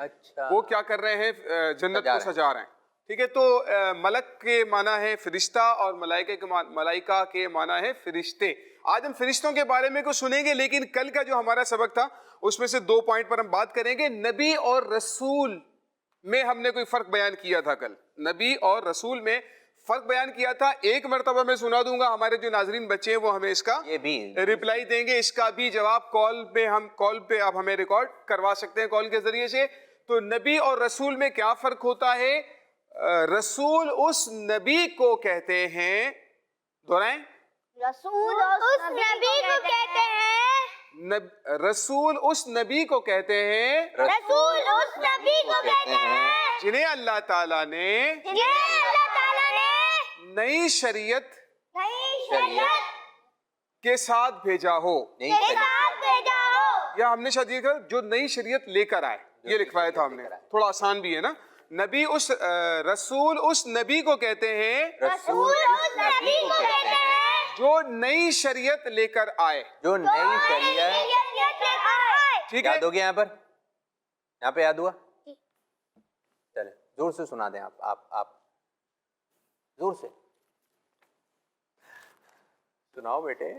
وہ کیا کر رہے ہیں؟ جنت کو سجا رہے ہیں. ٹھیک ہے. تو ملک کے معنی ہے فرشتہ اور ملائکہ کے معنی ہے فرشتے. آج ہم فرشتوں کے بارے میں کچھ سنیں گے, لیکن کل کا جو ہمارا سبق تھا اس میں سے 2 پوائنٹ پر ہم بات کریں گے. نبی اور رسول میں ہم نے کوئی فرق بیان کیا تھا کل. نبی اور رسول میں فرق بیان کیا تھا. ایک مرتبہ میں سنا دوں گا, ہمارے جو ناظرین بچے ہیں وہ ہمیں اس کا ریپلائی دیں گے. اس کا بھی جواب کال پہ آپ ہمیں ریکارڈ کروا سکتے ہیں کال کے ذریعے سے. تو نبی اور رسول میں کیا فرق ہوتا ہے؟ رسول اس نبی کو کہتے ہیں, دہرائیں, رسول اس نبی کو کہتے ہیں. رسول اس نبی کو کہتے ہیں. رسول اس نبی کو کہتے ہیں جنہیں اللہ تعالیٰ نے نئی شریعت کے ساتھ بھیجا ہو. یا ہم نے شاید یہ کہا جو نئی شریعت لے کر آئے, یہ لکھوایا تھا ہم نے, تھوڑا آسان بھی ہے نا. رسول اس نبی کو کہتے ہیں جو نئی شریعت لے کر آئے. جو نئی شریعت. ٹھیک ہے, یاد ہو گیا یہاں پہ یاد ہوا؟ چلے زور سے سنا دیں آپ زور سے سناؤ بیٹے.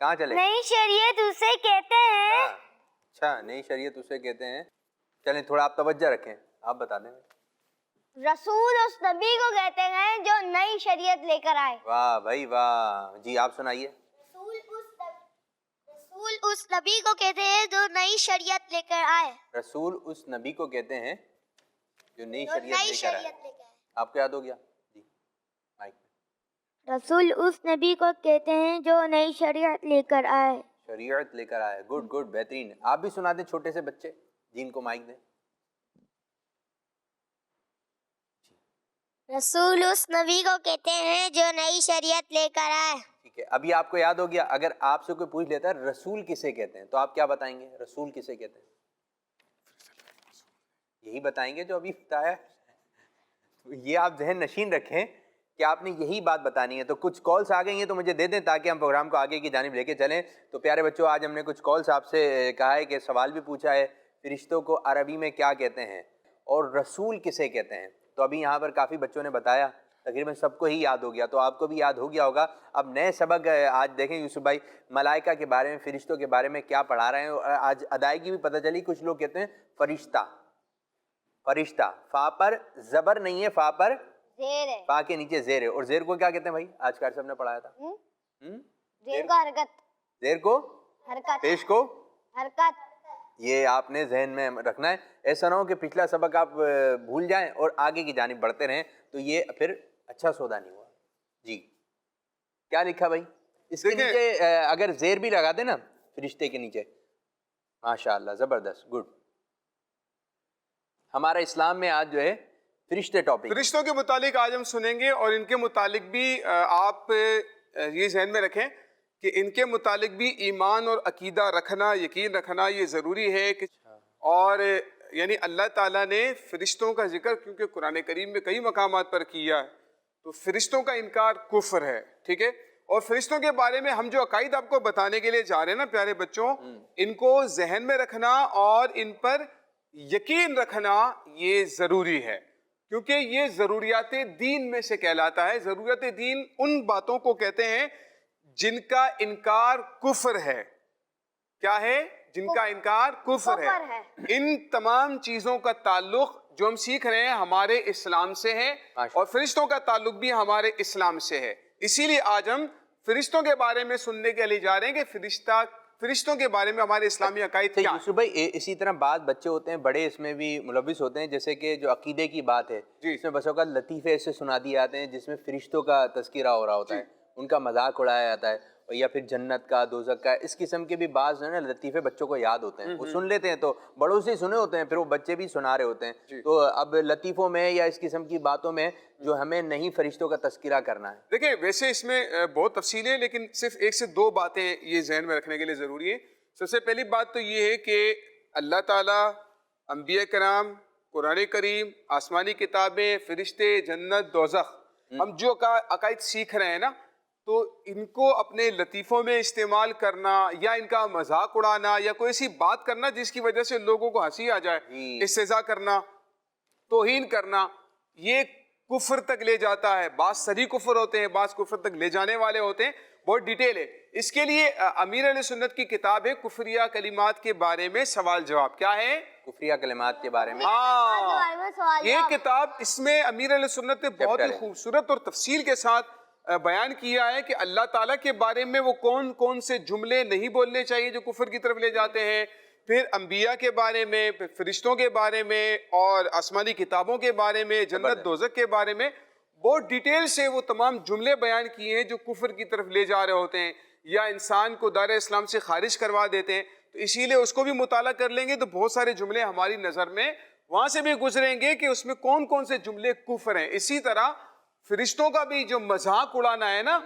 کہاں چلے؟ نئی شریعت اسے کہتے ہیں. اچھا, نئی شریعت اسے کہتے ہیں. چلیں تھوڑا آپ توجہ رکھیں, آپ بتا دیں. رسول اس نبی کو کہتے ہیں جو نئی شریعت لے کر آئے. واہ بھائی واہ. جی آپ سنائیے. رسول اس نبی کو کہتے ہیں جو نئی شریعت لے کر آئے. رسول اس نبی کو کہتے ہیں جو نئی شریعت لے کر آئے. آپ کو یاد ہو گیا؟ جی مائک. رسول اس نبی کو کہتے ہیں جو نئی شریعت لے کر آئے. شریعت لے کر آئے. گڈ گڈ, بہترین. آپ بھی سنا دیں چھوٹے سے بچے, جن کو مائک دیں. رسول اس نبی کو کہتے ہیں جو نئی شریعت لے کر آئے. ٹھیک ہے, ابھی آپ کو یاد ہو گیا. اگر آپ سے کوئی پوچھ لیتا ہے رسول کسے کہتے ہیں, تو آپ کیا بتائیں گے؟ رسول کسے کہتے ہیں؟ یہی بتائیں گے جو ابھی بتایا. یہ آپ ذہن نشین رکھیں کہ آپ نے یہی بات بتانی ہے. تو کچھ کالس آ گئی ہیں تو مجھے دے دیں تاکہ ہم پروگرام کو آگے کی جانب لے کے چلیں. تو پیارے بچوں, آج ہم نے کچھ کالس آپ سے کہا ہے کہ سوال بھی پوچھا ہے فرشتوں کو عربی میں کیا کہتے ہیں اور رسول کسے کہتے ہیں. تو ابھی یہاں پر کافی بچوں نے بتایا, تقریباً سب کو ہی یاد ہو گیا. تو آپ کو بھی یاد ہو گیا ہوگا. اب نئے سبق آج دیکھیں یوسف بھائی, ملائکہ کے بارے میں, فرشتوں کے بارے میں کیا پڑھا رہے ہیں. اور آج ادائیگی بھی پتہ چلی. کچھ لوگ کہتے ہیں فرشتہ, فرشتہ, فا پر زبر نہیں ہے, فا پر زیر ہے, فا کے نیچے زیر ہے. اور زیر کو کیا کہتے ہیں بھائی؟ آج کار صاحب نے پڑھایا تھا. زیر کو حرکت, زیر کو حرکت, پیش کو حرکت. یہ آپ نے ذہن میں رکھنا ہے. ایسا نہ ہو کہ پچھلا سبق آپ بھول جائیں اور آگے کی جانب بڑھتے رہیں, تو یہ پھر اچھا سودا نہیں ہوا. جی کیا لکھا بھائی اس کے نیچے؟ اگر زیر بھی لگا دیں نا فرشتے کے نیچے, ماشاءاللہ زبردست, گڈ. ہمارا اسلام میں آج جو ہے فرشتے ٹاپک, فرشتوں کے متعلق آج ہم سنیں گے. اور ان کے متعلق بھی آپ یہ ذہن میں رکھیں کہ ان کے متعلق بھی ایمان اور عقیدہ رکھنا, یقین رکھنا یہ ضروری ہے. اور یعنی اللہ تعالیٰ نے فرشتوں کا ذکر کیونکہ قرآن کریم میں کئی مقامات پر کیا ہے, تو فرشتوں کا انکار کفر ہے. ٹھیک ہے. اور فرشتوں کے بارے میں ہم جو عقائد آپ کو بتانے کے لیے جا رہے ہیں نا پیارے بچوں, ان کو ذہن میں رکھنا اور ان پر یقین رکھنا یہ ضروری ہے. کیونکہ یہ ضروریات دین میں سے کہلاتا ہے. ضروریات دین ان باتوں کو کہتے ہیں جن کا انکار کفر ہے. کیا ہے؟ جن کا انکار کفر ہے. ان تمام چیزوں کا تعلق جو ہم سیکھ رہے ہیں ہمارے اسلام سے ہے اور فرشتوں کا تعلق بھی ہمارے اسلام سے ہے. اسی لیے آج ہم فرشتوں کے بارے میں سننے کے لیے جا رہے ہیں کہ فرشتوں کے بارے میں ہمارے اسلامی عقائد کیا ہیں. یوسف بھائی اسی طرح بعض بچے ہوتے ہیں بڑے اس میں بھی ملوث ہوتے ہیں، جیسے کہ جو عقیدے کی بات ہے اس میں بسوں کا لطیفے ایسے سنا دیے جاتے ہیں جس میں فرشتوں کا تذکرہ ہو رہا ہوتا ہے، ان کا مذاق اڑایا جاتا ہے، یا پھر جنت کا، دوزخ کا، اس قسم کے بھی بعض جو ہے نا لطیفے بچوں کو یاد ہوتے ہیں. وہ سن لیتے ہیں تو بڑوں سے ہی سنے ہوتے ہیں، پھر وہ بچے بھی سنا رہے ہوتے ہیں. تو اب لطیفوں میں یا اس قسم کی باتوں میں جو ہمیں نہیں فرشتوں کا تذکرہ کرنا ہے. دیکھیں ویسے اس میں بہت تفصیل ہے، لیکن صرف ایک سے دو باتیں یہ ذہن میں رکھنے کے لیے ضروری ہے. سب سے پہلی بات تو یہ ہے کہ اللہ تعالیٰ، انبیاء کرام، قرآن کریم، آسمانی کتابیں، فرشتے، جنت، دوزخ، ہم جو عقائد سیکھ رہے ہیں نا، تو ان کو اپنے لطیفوں میں استعمال کرنا یا ان کا مذاق اڑانا یا کوئی ایسی بات کرنا جس کی وجہ سے لوگوں کو ہنسی آ جائے، استہزاء کرنا، توہین کرنا، یہ کفر تک لے جاتا ہے. بعض صریح کفر ہوتے ہیں، بعض کفر تک لے جانے والے ہوتے ہیں. بہت ڈیٹیل ہے. اس کے لیے امیر اہل سنت کی کتاب ہے کفریہ کلمات کے بارے میں سوال جواب. کیا ہے؟ کفریہ کلمات کے بارے میں. ہاں، یہ کتاب، اس میں امیر اہل سنت نے بہت ہی خوبصورت اور تفصیل کے ساتھ بیان کیا ہے کہ اللہ تعالیٰ کے بارے میں وہ کون کون سے جملے نہیں بولنے چاہیے جو کفر کی طرف لے جاتے ہیں، پھر انبیاء کے بارے میں، پھر فرشتوں کے بارے میں، اور آسمانی کتابوں کے بارے میں، جنت دوزخ کے بارے میں بہت ڈیٹیل سے وہ تمام جملے بیان کیے ہیں جو کفر کی طرف لے جا رہے ہوتے ہیں یا انسان کو دائرہ اسلام سے خارج کروا دیتے ہیں. تو اسی لیے اس کو بھی مطالعہ کر لیں گے تو بہت سارے جملے ہماری نظر میں وہاں سے بھی گزریں گے کہ اس میں کون کون سے جملے کفر ہیں. اسی طرح فرشتوں کا بھی جو مذاق اڑانا ہے نا،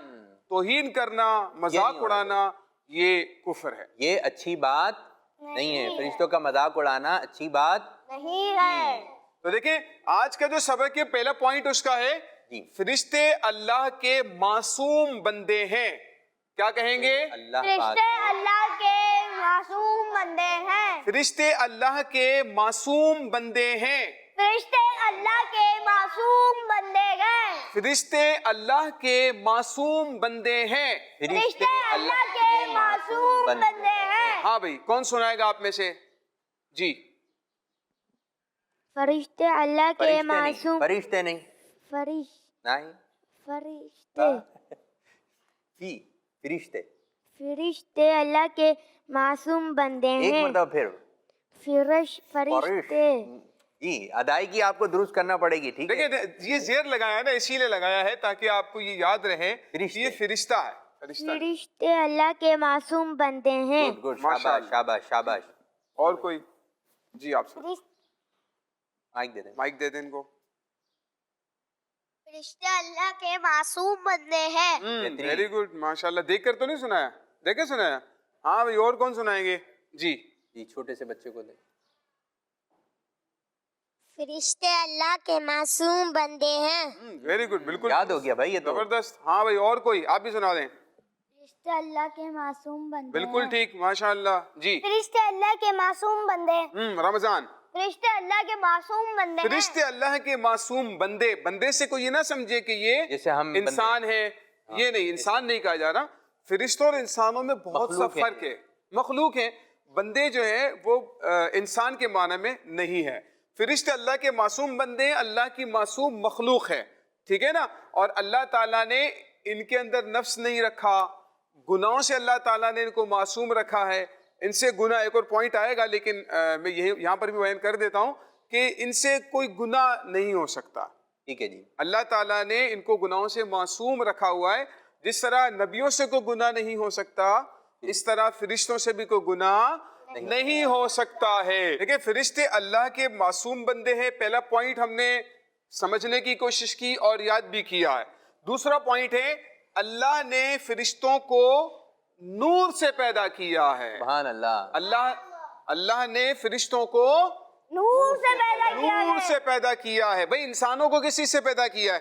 توہین کرنا، مذاق اڑانا، یہ کفر ہے. یہ اچھی بات نہیں ہے. فرشتوں کا مذاق اڑانا اچھی بات نہیں ہے. تو دیکھیں آج کا جو سبق ہے پہلا پوائنٹ اس کا ہے فرشتے اللہ کے معصوم بندے ہیں. کیا کہیں گے؟ فرشتے اللہ کے معصوم بندے ہیں. فرشتے اللہ کے معصوم بندے ہیں. فرشتے اللہ کے معصوم بندے ہیں. فرشتے اللہ کے معصوم بندے ہیں. فرشتے اللہ کے معصوم بندے ہیں. ہاں بھائی، کون سنائے گا آپ میں سے؟ جی. فرشتے اللہ کے معصوم. فرشتے نہیں، فرشتے فرشتے اللہ کے معصوم بندے ہیں. ایک مرتبہ پھر فرشتے. جی، ادائیگی آپ کو درست کرنا پڑے گی. ٹھیک ہے، دیکھیں یہ زیر لگایا ہے نا، اسی لیے لگایا ہے تاکہ آپ کو یہ یاد رہے یہ فرشتہ ہے. فرشتے اللہ کے معصوم بندے ہیں. گڈ، شاباش شاباش شاباش. اور کوئی؟ جی آپ سے مائک دے دیں ان کو. فرشتے اللہ کے معصوم بندے ہیں. ویری گڈ، ماشاءاللہ. دیکھ کر تو نہیں سنایا؟ دیکھ کے سنایا؟ ہاں بھائی، اور کون سنائیں گے؟ جی جی، چھوٹے سے بچے کو دے. فرشتے اللہ کے معصوم بندے ہیں. ویری گڈ، بالکل یاد ہو گیا بھائی، یہ تو زبردست. ہاں بھائی، اور کوئی؟ آپ بھی سنا دیں. فرشتے اللہ کے معصوم بندے. بالکل ٹھیک، ماشاءاللہ. جی. فرشتے اللہ کے معصوم بندے. رمضان. فرشتے اللہ کے معصوم بندے. فرشتے اللہ کے معصوم بندے. بندے سے کوئی یہ نہ سمجھے کہ یہ جیسے ہم انسان ہے. یہ نہیں، انسان نہیں کہا جا رہا. فرشتوں اور انسانوں میں بہت سا فرق ہے. مخلوق ہیں. بندے جو ہیں وہ انسان کے معنی میں نہیں ہے. فرشتے اللہ کے معصوم بندے ہیں، اللہ کی معصوم مخلوق ہے. ٹھیک ہے نا. اور اللہ تعالیٰ نے ان کے اندر نفس نہیں رکھا، گناہوں سے اللہ تعالیٰ نے ان کو معصوم رکھا ہے. ان سے گناہ، ایک اور پوائنٹ آئے گا لیکن میں یہاں پر بھی بیان کر دیتا ہوں کہ ان سے کوئی گناہ نہیں ہو سکتا. ٹھیک ہے جی. اللہ تعالیٰ نے ان کو گناہوں سے معصوم رکھا ہوا ہے. جس طرح نبیوں سے کوئی گناہ نہیں ہو سکتا، اس طرح فرشتوں سے بھی کوئی گناہ نہیں ہو سکتا ہے. دیکھیں فرشتے اللہ کے معصوم بندے ہیں. پہلا پوائنٹ ہم نے سمجھنے کی کوشش کی اور یاد بھی کیا ہے. دوسرا پوائنٹ ہے اللہ نے فرشتوں کو نور سے پیدا کیا ہے. سبحان اللہ. اللہ نے فرشتوں کو نور سے پیدا کیا ہے. نور سے پیدا کیا ہے. بھئی انسانوں کو کس چیز سے پیدا کیا ہے؟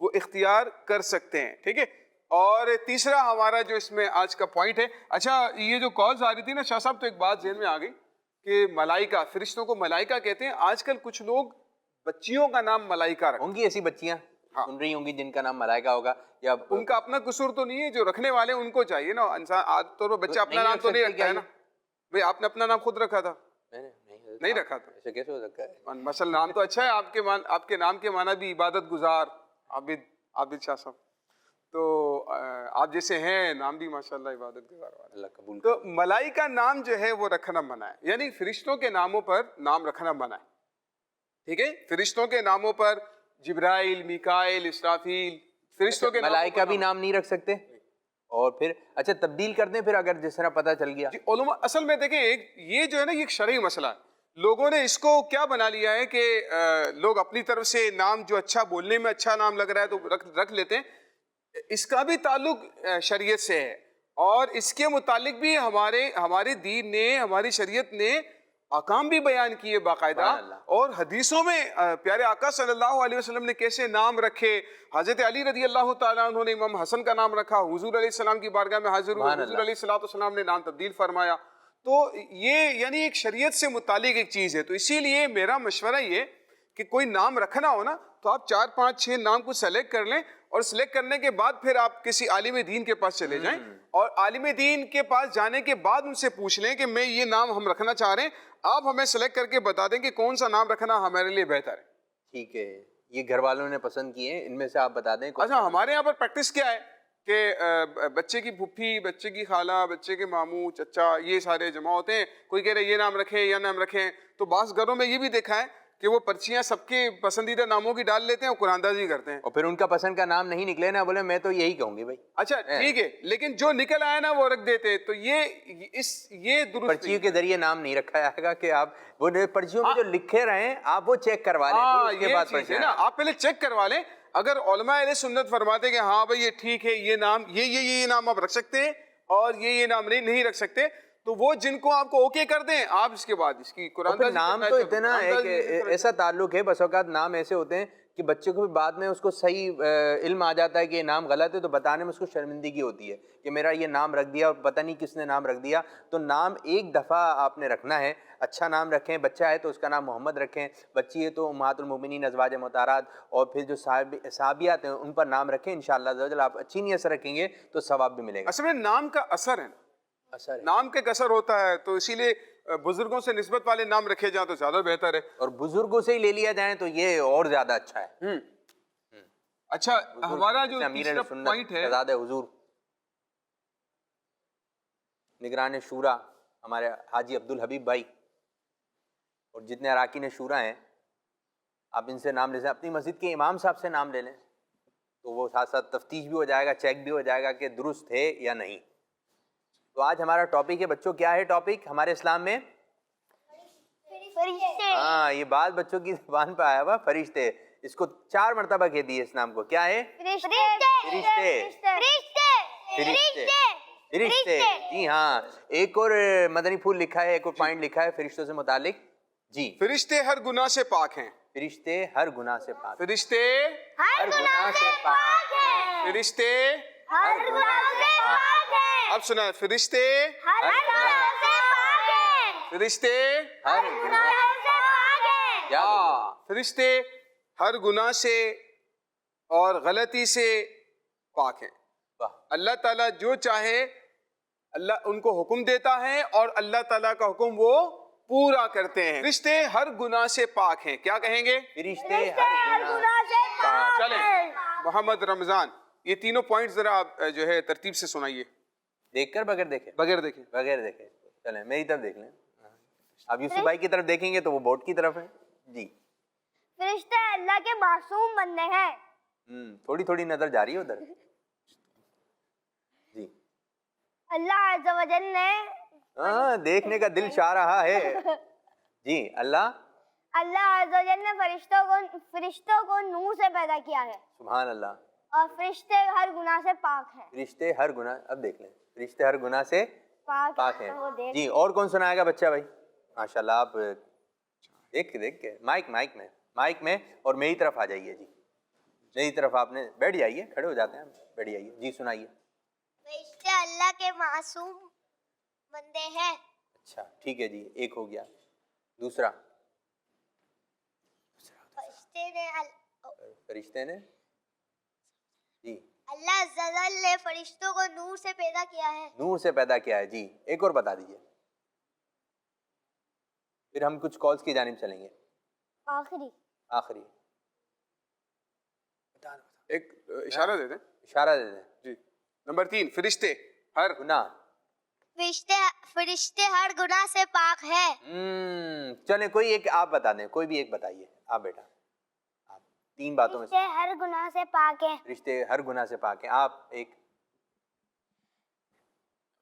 وہ اختیار کر سکتے ہیں. ٹھیک ہے. اور تیسرا ہمارا جو اس میں آج کا پوائنٹ ہے, اچھا یہ جو کالز آ رہی تھی نا شاہ صاحب, تو ایک بات ذہن میں آ گئی کہ ملائکہ, فرشتوں کو ملائکہ کہتے ہیں. آج کل کچھ لوگ بچیوں کا نام ملائکہ رکھتے ہیں. ہوں گی ایسی بچیاں سن رہی ہوں گی جن کا نام ملائکہ ہوگا, یا ان کا اپنا قصور تو نہیں ہے, جو رکھنے والے ان کو چاہیے نا. انسان عادت طور پر بچہ اپنا نام تو نہیں رکھتا ہے نا. بھئی آپ نے اپنا نام خود رکھا تھا؟ نہیں رکھا تھا. ایسے کیسے ہو سکتا ہے؟ مثلا نام تو اچھا ہے آپ کے نام کے معنی بھی عبادت گزار, عابد شاہ صاحب. تو آپ جیسے ہیں نام بھی ماشاءاللہ عبادت گزار والا. اللہ قبول. تو ملائکہ نام جو ہے وہ رکھنا منع ہے, یعنی فرشتوں کے ناموں پر نام رکھنا منع ہے. ٹھیک ہے. فرشتوں کے ناموں پر جبرائیل, میکائیل, اسرافیل, فرشتوں کے ملائکہ بھی نام نہیں رکھ سکتے؟ اور پھر اچھا تبدیل کر دیں پھر اگر جس طرح پتہ چل گیا. علماء اصل میں دیکھیں یہ جو ہے نا یہ ایک شرعی مسئلہ ہے. لوگوں نے اس کو کیا بنا لیا ہے کہ لوگ اپنی طرف سے نام جو اچھا بولنے میں اچھا نام لگ رہا ہے تو رکھ لیتے ہیں. اس کا بھی تعلق شریعت سے ہے, اور اس کے متعلق بھی ہمارے دین نے, ہماری شریعت نے احکام بھی بیان کیے باقاعدہ. اور حدیثوں میں پیارے آقا صلی اللہ علیہ وسلم نے کیسے نام رکھے. حضرت علی رضی اللہ تعالیٰ عنہ نے امام حسن کا نام رکھا, حضور علیہ السلام کی بارگاہ میں حاضر ہوئے, حضور علیہ السلام نے نام تبدیل فرمایا. تو یہ یعنی ایک شریعت سے متعلق ایک چیز ہے. تو اسی لیے میرا مشورہ یہ کہ کوئی نام رکھنا ہو نا تو آپ 4 5 6 نام کو سلیکٹ کر لیں, اور سلیکٹ کرنے کے بعد پھر آپ کسی عالم دین کے پاس چلے جائیں, اور عالم دین کے پاس جانے کے بعد ان سے پوچھ لیں کہ میں یہ نام ہم رکھنا چاہ رہے ہیں, آپ ہمیں سلیکٹ کر کے بتا دیں کہ کون سا نام رکھنا ہمارے لیے بہتر ہے. ٹھیک ہے. یہ گھر والوں نے پسند کیے ہیں, ان میں سے آپ بتا دیں. اچھا ہمارے یہاں پر پریکٹس کیا ہے کہ بچے کی پھپھی, بچے کی خالہ, بچے کے ماموں, چچا, یہ سارے جمع ہوتے ہیں. کوئی کہہ رہے یہ نام رکھیں یا نام رکھیں. تو بعض گھروں میں یہ بھی دیکھا ہے کہ وہ پرچیاں سب کے پسندیدہ ناموں کی ڈال لیتے ہیں اور قرآن اندازی کرتے ہیں, اور پھر ان کا پسند کا نام نہیں نکلے نا, بولے میں تو یہی کہوں گی بھائی. اچھا ٹھیک ہے, لیکن جو نکل آیا نا وہ رکھ دیتے. تو یہ درست پرچیوں کے ذریعے نام نہیں رکھا جائے گا کہ آپ وہ پرچیوں میں جو لکھے رہے آپ وہ چیک کروا لیں, اس کے بعد ہے نا, آپ پہلے چیک کروا لیں. اگر علماء اہل سنت فرماتے کہ ہاں بھائی یہ ٹھیک ہے, یہ نام یہ نام آپ رکھ سکتے ہیں اور یہ نام نہیں رکھ سکتے, تو وہ جن کو آپ کو اوکے کر دیں, آپ اس کے بعد اس کی قرآن نام تو اتنا ایسا تعلق ہے. بس اوقات نام ایسے ہوتے ہیں کہ بچے کو بھی بعد میں اس کو صحیح علم آ جاتا ہے کہ یہ نام غلط ہے, تو بتانے میں اس کو شرمندگی ہوتی ہے کہ میرا یہ نام رکھ دیا اور پتہ نہیں کس نے نام رکھ دیا. تو نام ایک دفعہ آپ نے رکھنا ہے, اچھا نام رکھیں. بچہ ہے تو اس کا نام محمد رکھیں, بچی ہے تو امہات المومنین ازواج مطہرات, اور پھر جو صحابیات ہیں ان پر نام رکھیں. انشاءاللہ آپ اچھی نیت سے رکھیں گے تو ثواب بھی ملے گا. اصل میں نام کا اثر ہے, نام کے اثر ہوتا ہے, تو اسی لیے بزرگوں سے نسبت والے نام رکھے جائیں تو زیادہ بہتر ہے, اور بزرگوں سے ہی لے لیا جائیں تو یہ اور زیادہ اچھا ہے. اچھا ہمارا جو تیسرا پوائنٹ ہے, شہزادہ حضور نگران شورا ہمارے حاجی عبدالحبیب بھائی, اور جتنے اراکین شورا ہیں آپ ان سے نام لے سکتے. اپنی مسجد کے امام صاحب سے نام لے لیں تو وہ ساتھ ساتھ تفتیش بھی ہو جائے گا, چیک بھی ہو جائے گا کہ درست ہے یا نہیں. تو آج ہمارا ٹاپک ہے بچوں, کیا ہے ٹاپک ہمارے اسلام میں؟ فرشتے. ہاں یہ بات بچوں کی زبان پہ آیا ہوا, فرشتے. اس کو 4 مرتبہ کہہ دیے اس نام کو. کیا ہے؟ فرشتے. جی ہاں, ایک اور مدنی پھول لکھا ہے, ایک اور پوائنٹ لکھا ہے فرشتوں سے متعلق. جی, فرشتے ہر گناہ سے پاک ہیں. فرشتے ہر گناہ سے پاک. فرشتے ہر گناہ سے پاک ہیں. فرشتے ہر گناہ سے پاک ہیں. اب سنا, فرشتے ہر گناہ سے پاک ہیں. فرشتے ہر گناہ سے پاک ہیں. فرشتے ہر گناہ سے اور غلطی سے پاک ہیں. اللہ تعالیٰ جو چاہے اللہ ان کو حکم دیتا ہے, اور اللہ تعالیٰ کا حکم وہ پورا کرتے ہیں. فرشتے ہر گناہ سے پاک ہیں. کیا کہیں گے؟ فرشتے ہر گناہ سے پاک چلیں ہیں. محمد رمضان یہ تینوں پوائنٹ ذرا آپ جو ہے ترتیب سے سنائیے. دیکھ کر بغیر دیکھے؟ بغیر دیکھیں. بغیر دیکھے. چلیں میری طرف دیکھ لیں. اب یوسف بھائی کی طرف دیکھیں گے تو وہ بورڈ کی طرف ہے. جی, فرشتے اللہ کے معصوم بندے ہیں. تھوڑی تھوڑی نظر جا رہی ہے ادھر. جی, اللہ عز و جل نے ہاں دیکھنے کا دل چاہ رہا ہے. جی, اللہ عز و جل نے فرشتوں کو نور سے پیدا کیا ہے, سبحان اللہ. اور فرشتے ہر گناہ سے پاک ہیں. فرشتے ہر گناہ, اب دیکھ لیں, فرشتے ہر گناہ سے پاک ہیں. وہ دیکھ. جی, اور کون سنائے گا بچہ بھائی؟ ماشاءاللہ, آپ دیکھ کے مائک میں اور میری طرف آ جائیے. جی میری طرف آپ نے بیٹھ جائیے, کھڑے ہو جاتے ہیں, بیٹھ جائیے. جی سنائیے. فرشتے اللہ کے معصوم بندے ہیں. اچھا ٹھیک ہے جی, ایک ہو گیا. دوسرا. فرشتے نے جی اللہ عز و جل نے فرشتوں کو نور سے پیدا کیا ہے. نور سے پیدا کیا ہے. جی ایک اور بتا دیجیے, پھر ہم کچھ کالز کی جانب چلیں گے. آخری ایک اشارہ دے دیں. اشارہ دے دیں. جی نمبر 3, فرشتے ہر گناہ. فرشتے ہر گناہ سے پاک ہے. چلیں کوئی ایک آپ بتا دیں, کوئی بھی ایک بتائیے آپ بیٹا, آپ 3 باتوں میں سے. فرشتے ہر گناہ سے پاک ہیں. فرشتے ہر گناہ سے پاک ہیں. آپ ایک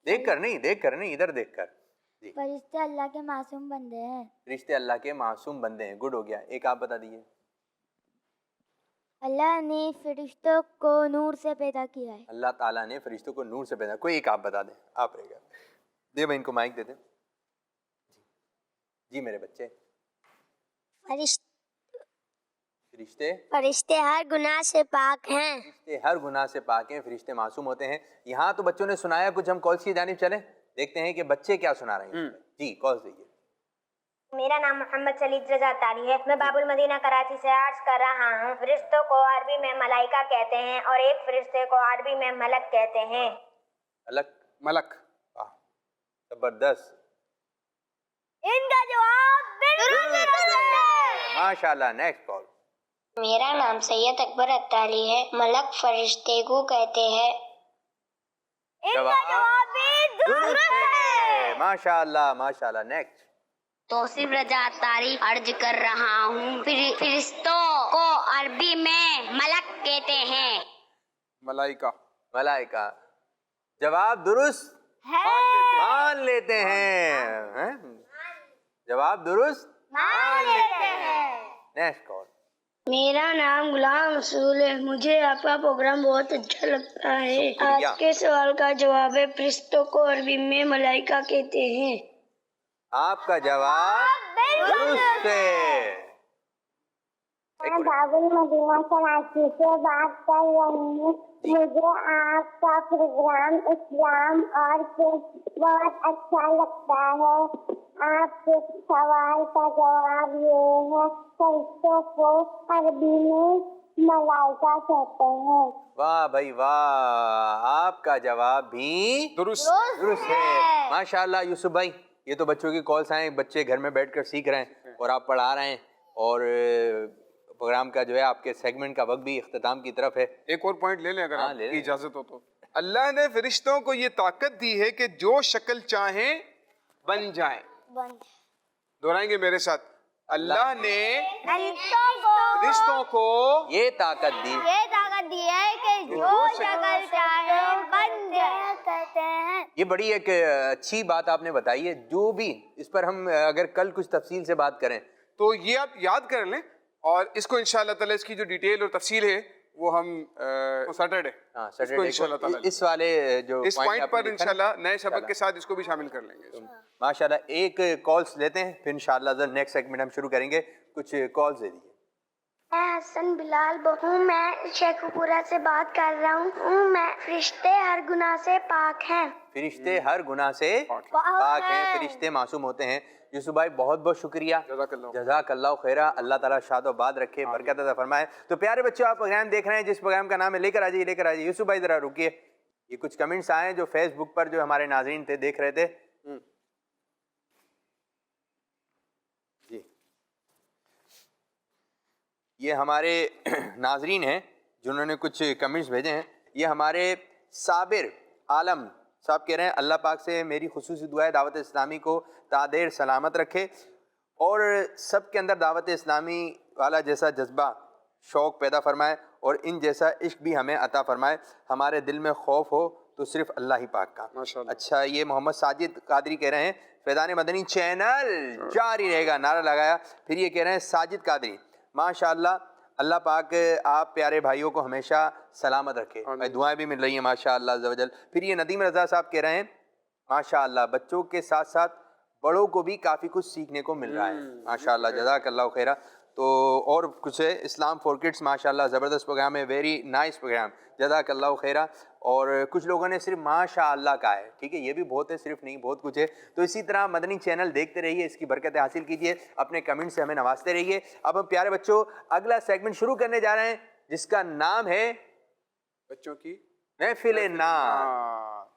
دیکھ کر نہیں, ادھر دیکھ کر. جی فرشتے اللہ کے معصوم بندے ہیں. فرشتے اللہ کے معصوم بندے ہیں. گڈ ہو گیا. ایک آپ بتا دیجیے. اللہ نے فرشتوں کو نور سے پیدا کیا ہے. اللہ تعالیٰ نے فرشتوں کو نور سے پیدا. کوئی ایک آپ بتا دیں. آپ رہے گا, دے بھائی ان کو مائک دے دیں. جی میرے بچے. فرشتے ہر گناہ سے پاک ہیں. فرشتے ہر گناہ سے پاک ہیں. فرشتے معصوم ہوتے ہیں. یہاں تو بچوں نے سنایا کچھ, ہم کالس کی جانب چلیں, دیکھتے ہیں کہ بچے کیا سنا رہے ہیں. جی کالس دیجیے. میرا نام محمد سلید رضا تاری ہے. میں باب المدینہ کراچی سے عرض کر رہا ہوں. فرشتوں کو عربی میں ملائکہ کہتے ہیں اور ایک فرشتے کو عربی میں ملک کہتے ہیں. ملک. زبردست. ان کا جواب بالکل ہے. ماشاءاللہ. Next call. میرا نام سید اکبر اتاری ہے. ملک فرشتے کو کہتے ہیں. ان کا جواب بھی درست ہے. ماشاءاللہ ماشاءاللہ. نیکسٹ. توصیف رضا اتاری عرض کر رہا ہوں. فرشتوں کو عربی میں ملک کہتے ہیں. ملائکہ. ملائکہ. جواب درست مان لیتے ہیں. جواب درست مان لیتے ہیں. Next call. میرا نام غلام رسول ہے. مجھے آپ کا پروگرام بہت اچھا لگتا ہے. آج کے سوال کا جواب ہے فرشتوں کو عربی میں ملائکہ کہتے ہیں. آپ کا جواب درست ہے. میں باب المدینہ کراچی سے بات کر رہی ہوں. مجھے آپ کا پروگرام اسلام اور بہت اچھا لگتا ہے. آپ کے سوال کا جواب یہ ہے, فرشتوں کو عربی میں ملائکہ کہتے ہیں. واہ بھائی واہ, آپ کا جواب بھی درست ہے. ماشاءاللہ. یوسف بھائی یہ تو بچوں کی کالس آئیں, بچے گھر میں بیٹھ کر سیکھ رہے ہیں اور آپ پڑھا رہے ہیں, اور پروگرام کا جو ہے آپ کے سیگمنٹ کا وقت بھی اختتام کی طرف ہے. ایک اور پوائنٹ لے لیں اگر آپ کی اجازت ہو تو. اللہ نے فرشتوں کو یہ طاقت دی ہے کہ جو شکل چاہیں بن جائیں. دہرائیں گے میرے ساتھ. اللہ نے فرشتوں کو یہ طاقت دی ہے کہ جو شکل چاہے بن جائے کہتے ہیں. یہ بڑی ایک اچھی بات آپ نے بتائی ہے. جو بھی اس پر ہم اگر کل کچھ تفصیل سے بات کریں تو یہ آپ یاد کر لیں, اور اس کو انشاءاللہ تعالی اس کی جو ڈیٹیل اور تفصیل ہے وہ ہم سیٹرڈے اس والے جو اس پوائنٹ پر انشاءاللہ نئے سبق کے ساتھ اس کو بھی شامل کر لیں گے. ماشاءاللہ. ایک کالس لیتے ہیں, پھر انشاءاللہ نیکسٹ سیگمنٹ ہم شروع کریں گے. کچھ کالس دے دیجیے. میں حسن بلال ہوں. میں شیخو پورہ سے بات کر رہا ہوں. میں فرشتے ہر گناہ سے پاک ہیں. فرشتے ہر گناہ سے پاک ہیں. فرشتے معصوم ہوتے ہیں. یوسف بھائی بہت بہت شکریہ. جزاک اللہ خیرہ. اللہ تعالیٰ شاد و باد رکھے, برکت عطا فرمائے. تو پیارے بچوں, آپ پروگرام دیکھ رہے ہیں جس پروگرام کا نام ہے لے کر آجائیے, لے کر آجائیے. یوسف بھائی ذرا رکیے. یہ کچھ کمنٹس آئے جو فیس بک پر جو ہمارے ناظرین تھے دیکھ رہے تھے. جی یہ ہمارے ناظرین ہیں جنہوں نے کچھ کمنٹس بھیجے ہیں. یہ ہمارے صابر عالم صاحب کہہ رہے ہیں اللہ پاک سے میری خصوصی دعا ہے دعوت اسلامی کو تادیر سلامت رکھے اور سب کے اندر دعوت اسلامی والا جیسا جذبہ شوق پیدا فرمائے اور ان جیسا عشق بھی ہمیں عطا فرمائے. ہمارے دل میں خوف ہو تو صرف اللہ ہی پاک کا. اچھا یہ محمد ساجد قادری کہہ رہے ہیں فیضان مدنی چینل جاری رہے گا, نعرہ لگایا. پھر یہ کہہ رہے ہیں ساجد قادری ماشاءاللہ اللہ پاک آپ پیارے بھائیوں کو ہمیشہ سلامت رکھے, دعائیں بھی مل رہی ہیں ماشاءاللہ عز و جل. پھر یہ ندیم رضا صاحب کہہ رہے ہیں ماشاءاللہ بچوں کے ساتھ ساتھ بڑوں کو بھی کافی کچھ سیکھنے کو مل رہا ہے ماشاءاللہ. جزاک اللہ خیرہ. تو اور کچھ ہے اسلام فور کڈس، ماشاءاللہ زبردست پروگرام ہے، ویری نائس پروگرام، جزاک اللہ خیرہ. اور کچھ لوگوں نے صرف ماشاءاللہ کہا ہے، ٹھیک ہے، یہ بھی بہت ہے، صرف نہیں، بہت کچھ ہے. تو اسی طرح مدنی چینل دیکھتے رہیے، اس کی برکتیں حاصل کیجیے، اپنے کمنٹ سے ہمیں نوازتے رہیے. اب ہم پیارے بچوں اگلا سیگمنٹ شروع کرنے جا رہے ہیں جس کا نام ہے بچوں کی محفل نعت.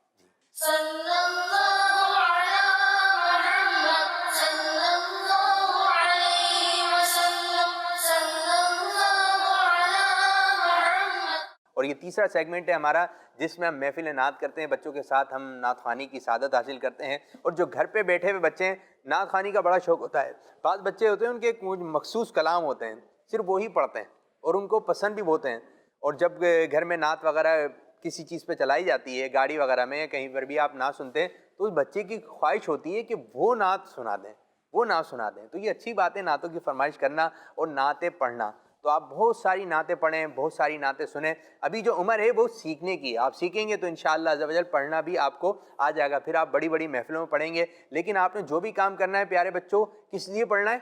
اور یہ تیسرا سیگمنٹ ہے ہمارا جس میں ہم محفل نعت کرتے ہیں، بچوں کے ساتھ ہم نعت خوانی کی سعادت حاصل کرتے ہیں. اور جو گھر پہ بیٹھے ہوئے بچے ہیں، نعت خوانی کا بڑا شوق ہوتا ہے. بعض بچے ہوتے ہیں ان کے کچھ مخصوص کلام ہوتے ہیں، صرف وہی پڑھتے ہیں اور ان کو پسند بھی بہت ہیں. اور جب گھر میں نعت وغیرہ کسی چیز پہ چلائی جاتی ہے، گاڑی وغیرہ میں کہیں پر بھی آپ نعت سنتے ہیں، تو اس بچے کی خواہش ہوتی ہے کہ وہ نعت سنا دیں، وہ نعت سنا دیں. تو یہ اچھی بات ہے نعتوں کی فرمائش کرنا اور نعتیں پڑھنا. تو آپ بہت ساری نعتیں پڑھیں، بہت ساری نعتیں سنیں. ابھی جو عمر ہے وہ سیکھنے کی ہے، آپ سیکھیں گے تو انشاءاللہ عز و جل پڑھنا بھی آپ کو آ جائے گا. پھر آپ بڑی بڑی محفلوں میں پڑھیں گے. لیکن آپ نے جو بھی کام کرنا ہے پیارے بچوں، کس لیے پڑھنا ہے؟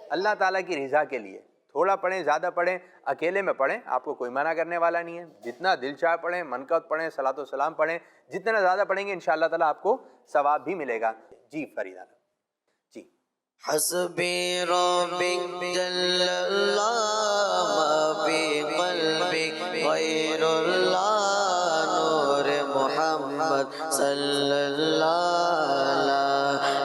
اللہ تعالیٰ کی رضا کے لیے. تھوڑا پڑھیں، زیادہ پڑھیں، اکیلے میں پڑھیں، آپ کو کوئی منع کرنے والا نہیں ہے. جتنا دل چاہے پڑھیں، منقبت پڑھیں، صلاۃ و سلام پڑھیں. جتنا زیادہ پڑھیں گے انشاءاللہ تعالیٰ آپ کو ثواب بھی ملے گا. جی فریدہ جی. حسبی ربی جل اللہ ما فی قلبی غیر اللہ نور محمد صلی اللہ لا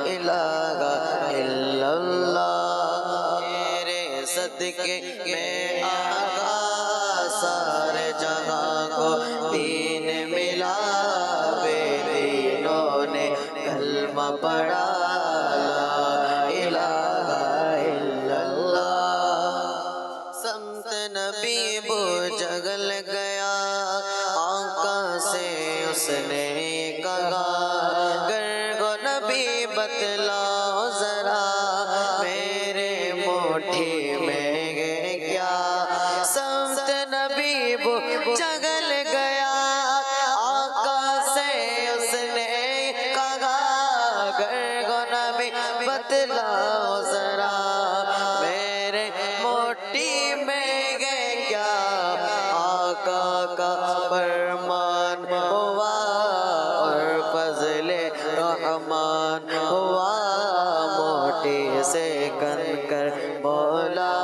الہ الا اللہ. تیرے صدقے میں آقا سارے جہاں کو دین ملا، بے دینوں نے کلمہ پڑھا. نبی وہ جگل گیا، آقا سے اس نے کہا، گر کو نبی بتلاؤ ذرا میرے مٹھی میں ہے کیا. سمت نبی وہ جگل گیا، آقا سے اس نے کہا، گر کو نبی بتلاؤ ذرا میرے مٹھی میں کا فرمان ہوا اور فضل رحمان ہوا. موٹی سے کن کر بولا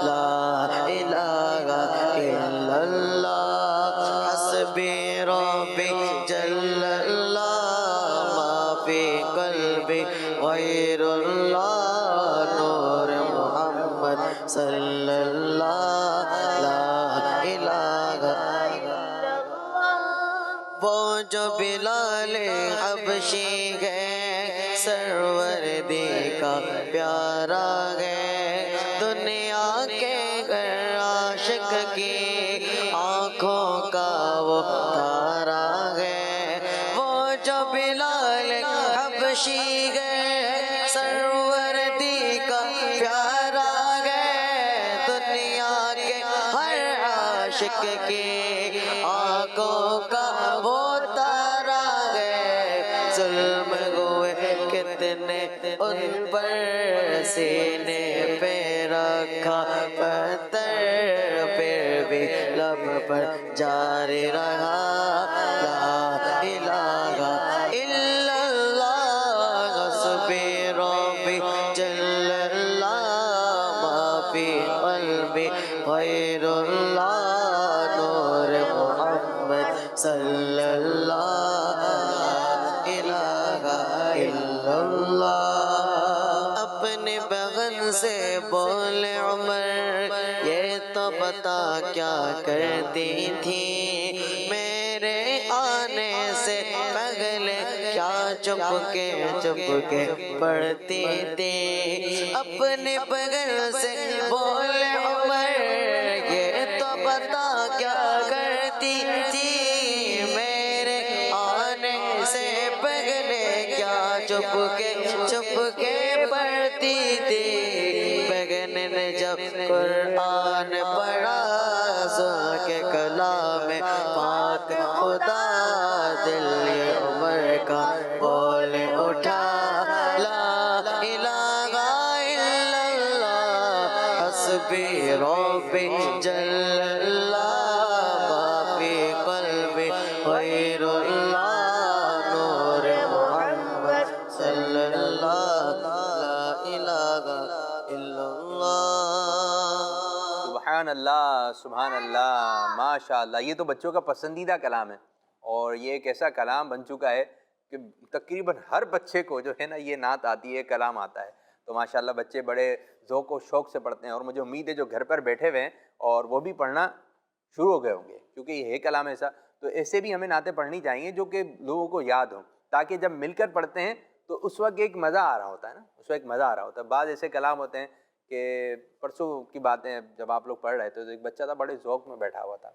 لا الہ الا اللہ. حسبی ربی جل اللہ ما فی قلبی غیر اللہ نور محمد صلی اللہ لا الہ. وہ جو بلال حبشی ہے سروردی کا پیارا ہے، دنیا کے ہر عاشق کی آنکھوں کا وہ تارا ہے. وہ جو بلال حبشی ہے سروردی کا پیارا ہے، دنیا کے ہر عاشق کی آنکھوں کا وہ تارا ہے. ظلم ہوئے کتنے ان پر، سینے پہ رکھا پتھر، پھر بھی لب پر جاری رہا لا الہ الا اللہ. حسبی ربی جل اللہ ما فی قلبی غیر اللہ نور محمد صلی اللہ لا الہ الا اللہ. اپنے بغن سے بولے عمر، یہ تو بتا کیا کرتی تھی میرے آنے سے پہلے، کیا چپ کے پڑھتی تھی. اپنے بغن سے بولے عمر، یہ تو بتا کیا کرتی تھی میرے آنے سے پہلے، کیا چپ کے پڑھتی تھی. بغن نے جب قرآن پڑھا، سن کے کلام پاک خدا، دل یہ عمر کا بول اٹھا لا الہ الا اللہ پہ جل اللہ ما فی قلبی غیر اللہ نور محمد صلی اللہ لا الہ الا اللہ. سبحان اللہ ماشاء اللہ. یہ تو بچوں کا پسندیدہ کلام ہے اور یہ ایک ایسا کلام بن چکا ہے کہ تقریباً ہر بچے کو جو ہے نا یہ نعت آتی ہے, کلام آتا ہے. تو ماشاءاللہ بچے بڑے ذوق و شوق سے پڑھتے ہیں اور مجھے امید ہے جو گھر پر بیٹھے ہوئے ہیں اور وہ بھی پڑھنا شروع ہو گئے ہوں گے, کیونکہ یہ ہے کلام ایسا. تو ایسے بھی ہمیں نعتیں پڑھنی چاہیے جو کہ لوگوں کو یاد ہوں, تاکہ جب مل کر پڑھتے ہیں تو اس وقت ایک مزہ آ رہا ہوتا ہے نا, اس وقت مزہ آ رہا ہوتا ہے. بعض ایسے کلام ہوتے ہیں کہ پرسوں کی باتیں جب آپ لوگ پڑھ رہے تھے تو ایک بچہ تھا بڑے ذوق میں بیٹھا ہوا تھا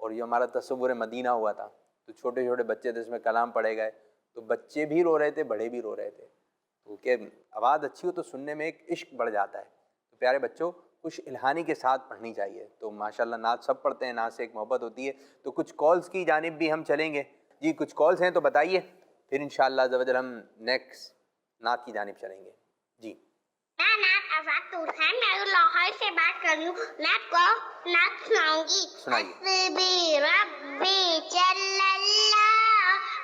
اور یہ ہمارا تصور مدینہ ہوا تھا. تو چھوٹے چھوٹے بچے تھے, اس میں کلام پڑھے گئے تو بچے بھی رو رہے تھے, بڑے بھی رو رہے تھے. کیونکہ آواز اچھی ہو تو سننے میں ایک عشق بڑھ جاتا ہے. تو پیارے بچوں کچھ الہانی کے ساتھ پڑھنی چاہیے. تو ماشاءاللہ نعت سب پڑھتے ہیں, نعت سے ایک محبت ہوتی ہے. تو کچھ کالز کی جانب بھی ہم چلیں گے. جی کچھ کالز ہیں تو بتائیے, پھر انشاءاللہ عز و جل ہم نیکسٹ نعت کی جانب چلیں گے. جی میں نعت آزاد حسین میں لاہور سے بات کر رہی ہوں. نعت سناؤں گی. حسبی ربی جل اللہ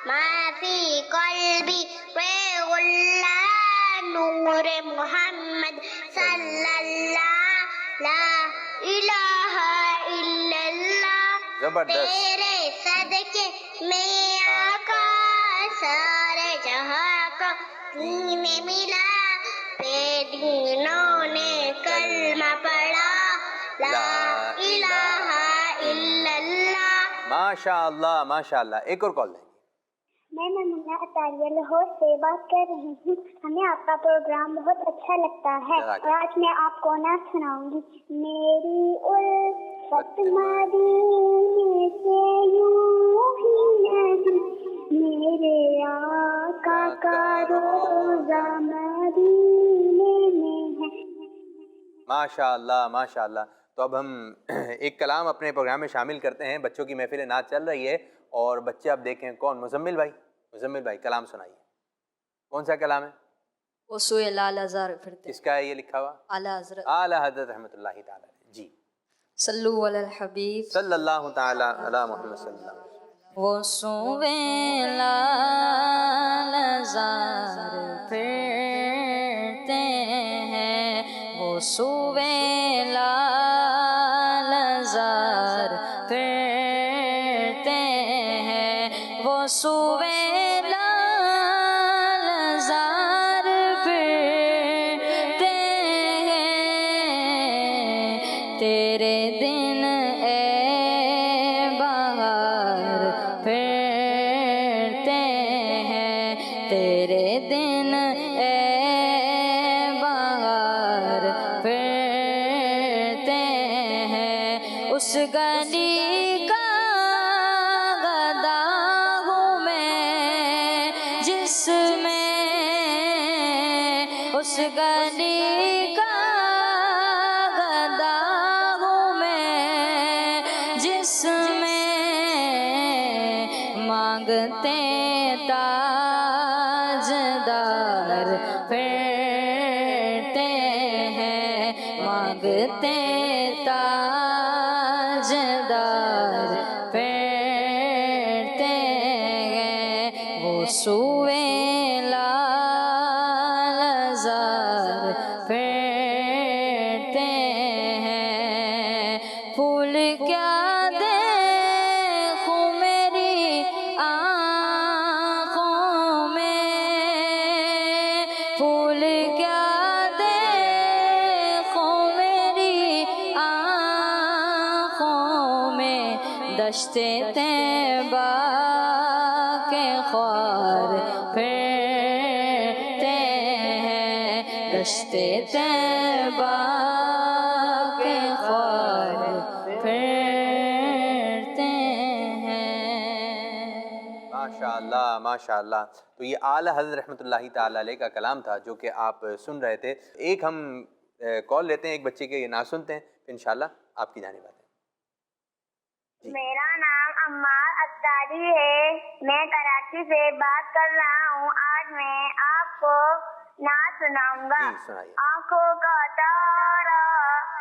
ما فی قلبی غیر اللہ نور محمد صلی اللہ لا الہ الا اللہ. تیرے صدقے میں آقا سارے جہاں کا دین ملا, دینوں نے کلمہ پڑھا لا الہ الا اللہ. ماشاء اللہ ماشاء اللہ. ایک اور کال دیں گے. میں ممنہ اطاریہ لاہور سے بات کر رہی ہوں. ہمیں آپ کا پروگرام بہت اچھا لگتا ہے اور آج میں آپ کو نعت سناؤں گی. میری الفت مدینے سے یوں ہی نہیں, میرے آقا کا روضہ مدینے میں ہے. ماشاء اللہ ماشاء اللہ. تو اب ہم ایک کلام اپنے پروگرام میں شامل کرتے ہیں. بچوں کی محفل نعت چل رہی ہے اور بچے اب دیکھیں کون, مزمل بھائی کلام سنائیے. کون سا کلام ہے؟ وہ سوئے لال ہزار پھرتے. کس کا ہے یہ لکھا ہوا؟ اعلیٰ حضرت رحمۃ اللہ تعالی. جی صلو علی الحبیب صلی اللہ تعالی علی محمد صلی اللہ علیہ وسلم. وہ سوئے لال ہزار پھرتے ہیں, وہ سوئے لال ہزار پھرتے ہیں, وہ سوئے لال ہزار پھرتے ہیں. تیرے دن اے بہار پھرتے ہیں, تیرے دن اے بہار پھرتے ہیں. اس گلی کا گدا ہوں میں جس میں, اس گلی کا گدا ہوں میں جس میں مانگتے تاجدار پھرتے ہیں, مانگتے تاجدار پھرتے ہیں. وہ سوئے لال ہزار پھرتے ہیں. پھول کیا دیکھوں میری آنکھوں میں, پھول کیا دیکھوں میری آنکھوں میں, دشتے طیبہ کے خار پھرتے ہیں, دشتے طیبہ کے خار پھرتے ہیں. ماشاء اللہ ماشاء اللہ. تو یہ اعلیٰ حضرت رحمۃ اللہ تعالی علیہ کا کلام تھا جو کہ آپ سن رہے تھے. ایک ہم کال لیتے ہیں, ایک بچے کے نعت سنتے ہیں, پھر انشاءاللہ آپ کی جانب آتے ہیں. میرا نام عمار اطاری ہے, میں کراچی سے بات کر رہا ہوں. آج میں آپ کو نعت سناؤں گا. جی سنائیے. آنکھوں کا تارا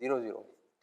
0-0।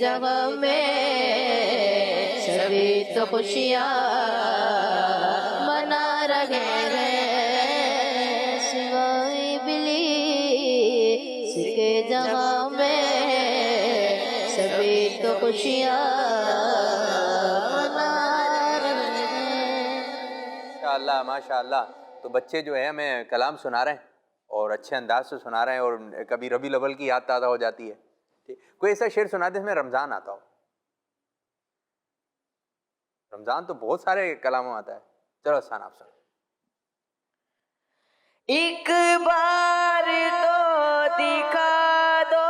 جگہ میں سبھی تو خوشیاں منا رہے ہیں سوائے ابلیس کے جگہ میں سبھی تو خوشیاں منا رہے ہیں. ماشاءاللہ ماشاءاللہ. تو بچے جو ہیں ہمیں کلام سنا رہے ہیں اور اچھے انداز سے سنا رہے ہیں اور کبھی ربیع الاول کی یاد تازہ ہو جاتی ہے. کوئی ایسا شعر سنا دے جس میں رمضان آتا ہو. رمضان تو بہت سارے کلاموں آتا ہے. چلو آسان آپ سن. ایک بار تو دکھا دو